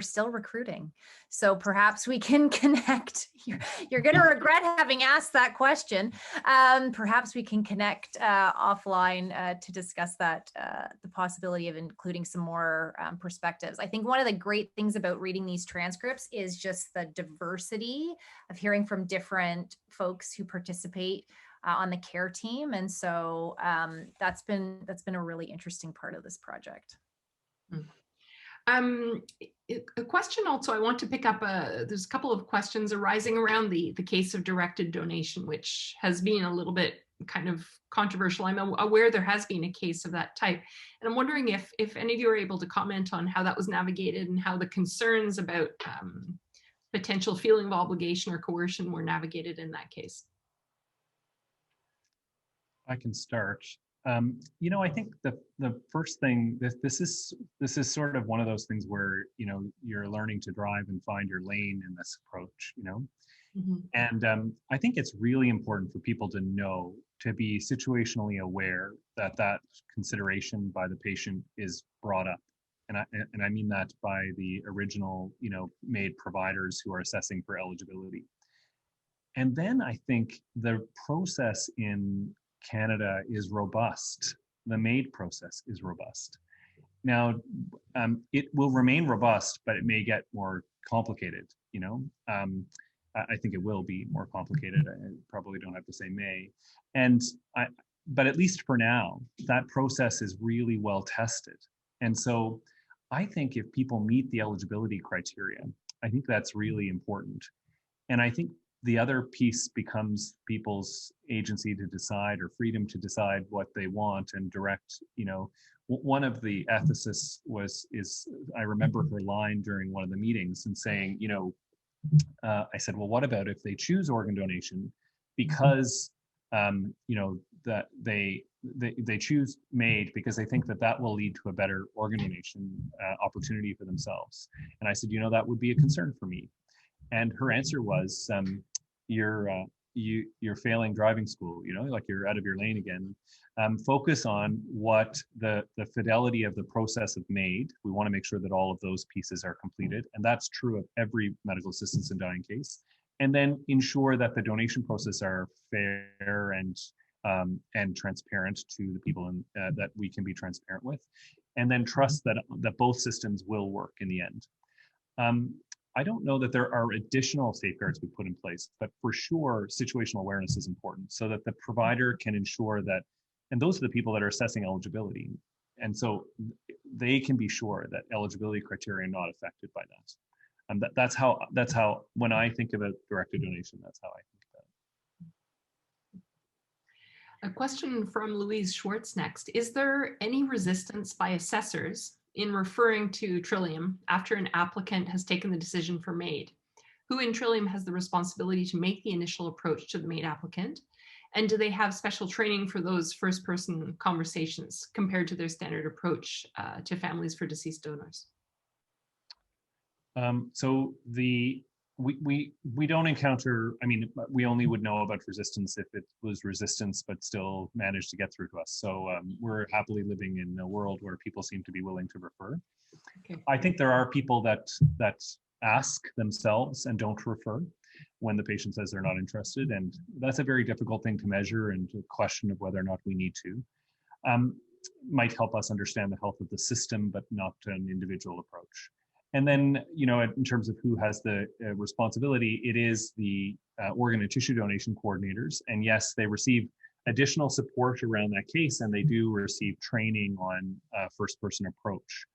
still recruiting. So perhaps we can connect. You're going to regret having asked that question. Perhaps we can connect offline to discuss that, the possibility of including some more perspectives. I think one of the great things about reading these transcripts is just the diversity of hearing from different folks who participate on the care team. And so that's been a really interesting part of this project. A question also I want to pick up, there's a couple of questions arising around the case of directed donation, which has been a little bit kind of controversial. I'm aware there has been a case of that type. And I'm wondering if any of you are able to comment on how that was navigated and how the concerns about potential feeling of obligation or coercion were navigated in that case? I can start. I think the first thing, this is sort of one of those things where you're learning to drive and find your lane in this approach. And I think it's really important for people to know, to be situationally aware that consideration by the patient is brought up. And I mean that by the original, MAiD providers who are assessing for eligibility. And then I think the process in Canada is robust. The MAiD process is robust. Now, it will remain robust, but it may get more complicated, I think it will be more complicated. I probably don't have to say may. But at least for now, that process is really well tested. And so I think if people meet the eligibility criteria, I think that's really important. And I think the other piece becomes people's agency to decide, or freedom to decide what they want and direct. One of the ethicists I remember her line during one of the meetings and saying, I said, well, what about if they choose organ donation because, that they choose MAiD because they think that will lead to a better organ donation opportunity for themselves. And I said, that would be a concern for me. And her answer was, you're failing driving school, like you're out of your lane again. Focus on what the fidelity of the process of MAiD. We want to make sure that all of those pieces are completed. And that's true of every medical assistance in dying case. And then ensure that the donation process are fair and transparent to the people that we can be transparent with. And then trust that both systems will work in the end. I don't know that there are additional safeguards we put in place, but for sure, situational awareness is important so that the provider can ensure that, and those are the people that are assessing eligibility. And so they can be sure that eligibility criteria are not affected by that. That's how, when I think about directed donation, that's how I think about it. A question from Louise Schwartz next. Is there any resistance by assessors in referring to Trillium after an applicant has taken the decision for MAiD? Who in Trillium has the responsibility to make the initial approach to the MAiD applicant? And do they have special training for those first-person conversations compared to their standard approach to families for deceased donors? So we don't encounter, we only would know about resistance if it was resistance, but still managed to get through to us. So we're happily living in a world where people seem to be willing to refer. Okay. I think there are people that ask themselves and don't refer when the patient says they're not interested. And that's a very difficult thing to measure, and a question of whether or not we need to. Might help us understand the health of the system, but not an individual approach. And then, in terms of who has the responsibility, it is the organ and tissue donation coordinators. And yes, they receive additional support around that case, and they do receive training on first-person approach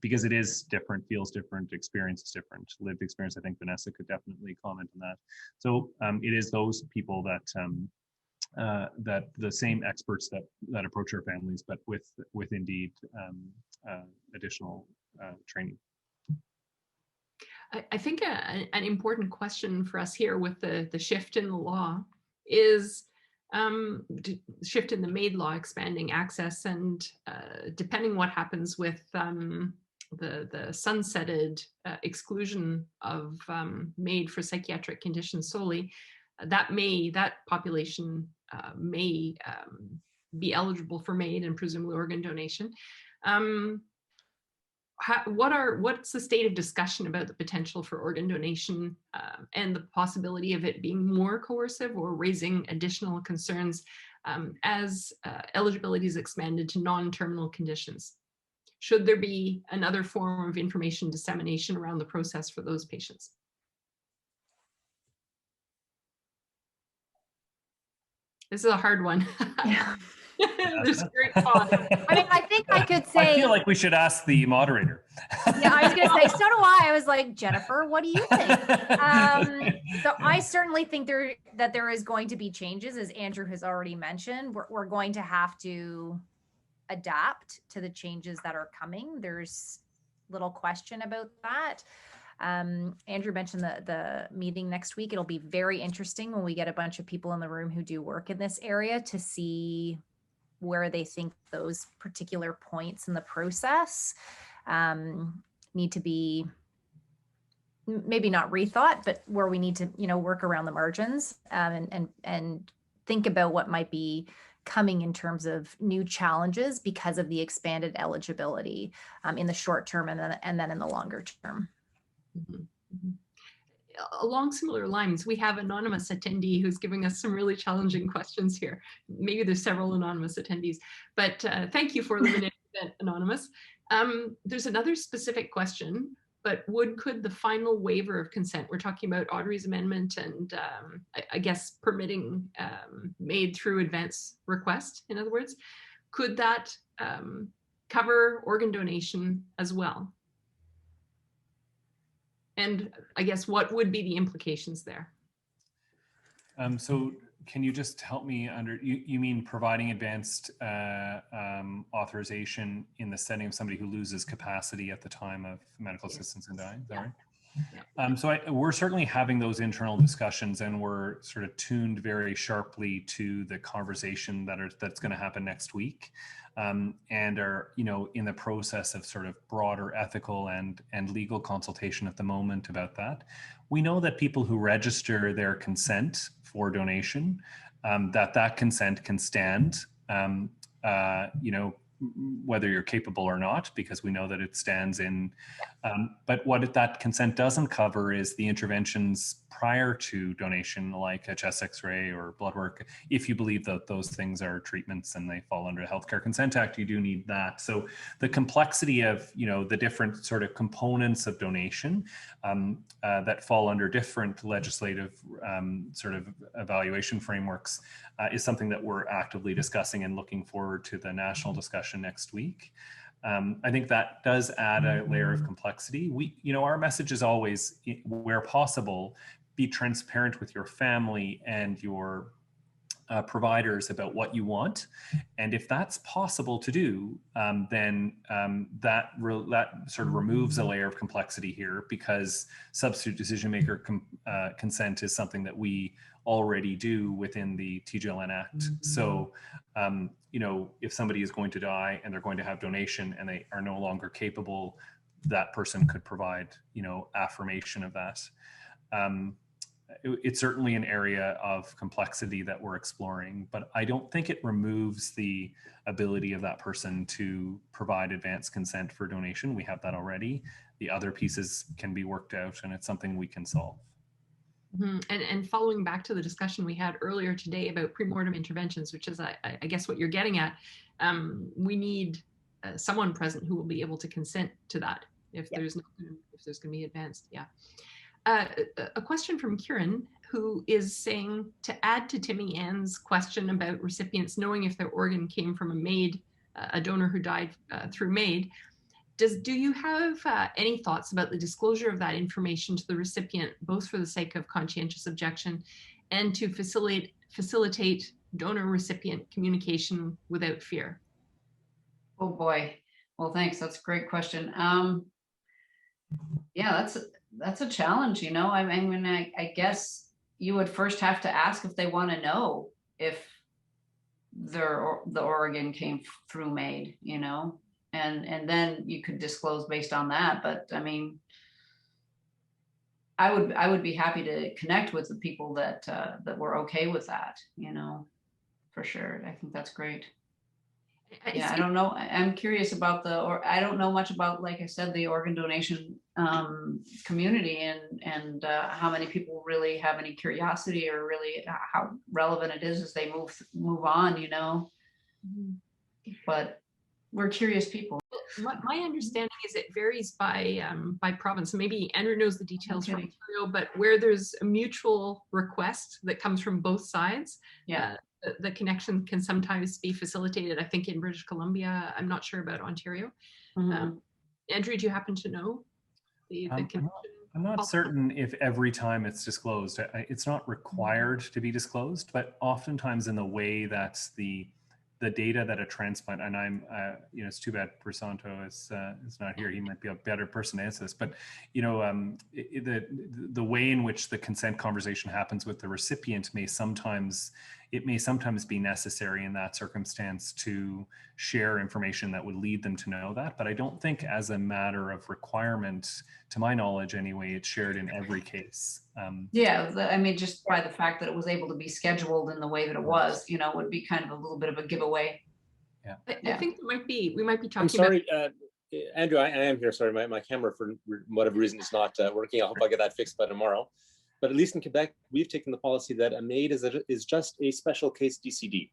because it is different, feels different, experience is different, lived experience. I think Vanessa could definitely comment on that. So it is those people that the same experts that approach our families, but with indeed additional training. I think an important question for us here with the shift in the law is shift in the MAiD law, expanding access, and depending what happens with the sunsetted exclusion of MAiD for psychiatric conditions solely, that population may be eligible for MAiD and presumably organ donation. What's the state of discussion about the potential for organ donation and the possibility of it being more coercive or raising additional concerns as eligibility is expanded to non-terminal conditions? Should there be another form of information dissemination around the process for those patients? This is a hard one. Yeah. There's great pause. I think I could say. I feel like we should ask the moderator. Yeah, I was going to say, so do I. I was like, Jennifer, what do you think? So I certainly think that there is going to be changes, as Andrew has already mentioned. We're going to have to adapt to the changes that are coming. There's little question about that. Andrew mentioned the meeting next week. It'll be very interesting when we get a bunch of people in the room who do work in this area to see where they think those particular points in the process need to be maybe not rethought, but where we need to, work around the margins and think about what might be coming in terms of new challenges because of the expanded eligibility in the short term and then in the longer term. Mm-hmm. Mm-hmm. Along similar lines, we have anonymous attendee who's giving us some really challenging questions here. Maybe there's several anonymous attendees, but thank you for eliminating that, anonymous. There's another specific question, but could the final waiver of consent, we're talking about Audrey's amendment and I guess permitting MAiD through advance request, in other words, could that cover organ donation as well? And I guess what would be the implications there? So can you just help me you mean providing advanced authorization in the setting of somebody who loses capacity at the time of medical assistance in dying? Is that right? Yeah. So we're certainly having those internal discussions, and we're sort of tuned very sharply to the conversation that's going to happen next week, and are in the process of sort of broader ethical and legal consultation at the moment about that. We know that people who register their consent for donation, that consent can stand, whether you're capable or not, because we know that it stands in, but what that consent doesn't cover is the interventions prior to donation, like a chest x-ray or blood work. If you believe that those things are treatments and they fall under the Healthcare Consent Act, you do need that. So the complexity of, the different sort of components of donation that fall under different legislative sort of evaluation frameworks is something that we're actively discussing and looking forward to the national discussion next week. I think that does add a layer of complexity. Our message is always, where possible, be transparent with your family and your providers about what you want. And if that's possible to do, then that sort of removes a layer of complexity here, because substitute decision maker consent is something that we already do within the TGLN Act. Mm-hmm. So, if somebody is going to die and they're going to have donation and they are no longer capable, that person could provide, affirmation of that. It's certainly an area of complexity that we're exploring, but I don't think it removes the ability of that person to provide advance consent for donation. We have that already. The other pieces can be worked out, and it's something we can solve. Mm-hmm. And following back to the discussion we had earlier today about premortem interventions, which is, I guess, what you're getting at, we need someone present who will be able to consent to that if there's going to be advanced. Yeah. A question from Kieran, who is saying, to add to Timmie Ann's question about recipients knowing if their organ came from a MAiD, a donor who died through MAiD, do you have any thoughts about the disclosure of that information to the recipient, both for the sake of conscientious objection and to facilitate donor-recipient communication without fear? Oh boy. Well, thanks. That's a great question. Yeah, that's a challenge, I mean, I guess you would first have to ask if they want to know if the organ came through MAiD, and then you could disclose based on that. But I mean, I would be happy to connect with the people that were okay with that, for sure. I think that's greend. Yeah, I don't know. I'm curious about I don't know much about, like I said, the organ donation community and how many people really have any curiosity, or really how relevant it is as they move on, Mm-hmm. But we're curious people. My understanding is it varies by province. So maybe Andrew knows the details from Ontario, but where there's a mutual request that comes from both sides, the connection can sometimes be facilitated. I think in British Columbia, I'm not sure about Ontario. Mm-hmm. Andrew, do you happen to know the connection? I'm not certain if every time it's disclosed. It's not required to be disclosed, but oftentimes in the way that the the data that a transplant, and I'm, it's too bad Persanto is not here. He might be a better person to answer this, but the way in which the consent conversation happens with the recipient may sometimes be necessary in that circumstance to share information that would lead them to know that. But I don't think as a matter of requirement, to my knowledge anyway, it's shared in every case. I mean, just by the fact that it was able to be scheduled in the way that it was, would be kind of a little bit of a giveaway. Yeah. I think we might be talking I'm sorry, Andrew, I am here. Sorry, my camera for whatever reason is not working. I hope I get that fixed by tomorrow. But at least in Quebec, we've taken the policy that a MAiD is just a special case DCD.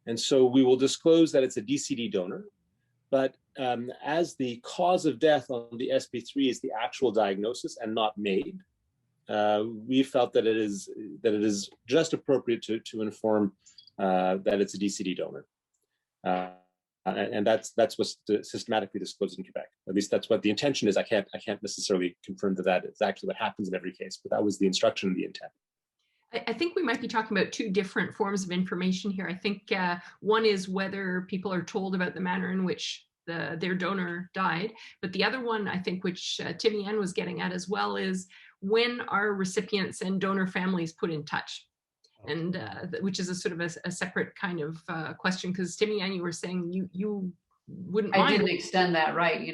And so we will disclose that it's a DCD donor. But as the cause of death on the SP3 is the actual diagnosis and not MAiD, we felt that it is just appropriate to inform that it's a DCD donor. And that's what's systematically disclosed in Quebec. At least that's what the intention is. I can't necessarily confirm that is actually what happens in every case, but that was the instruction and the intent. I think we might be talking about two different forms of information here. I think one is whether people are told about the manner in which their donor died, but the other one, I think, which Timmie Ann was getting at as well, is when are recipients and donor families put in touch? And which is a sort of a separate kind of question, because Timmie Ann, you were saying you wouldn't mind. I didn't extend that, right? You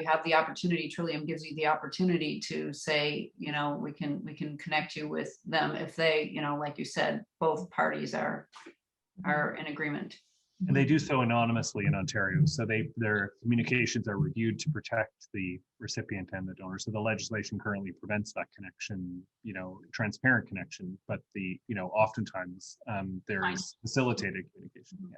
have the opportunity. Trillium gives you the opportunity to say, we can connect you with them if they, like you said, both parties are in agreement. And they do so anonymously in Ontario. So their communications are reviewed to protect the recipient and the donor. So the legislation currently prevents that connection, transparent connection, but oftentimes there's facilitated communication. Yeah.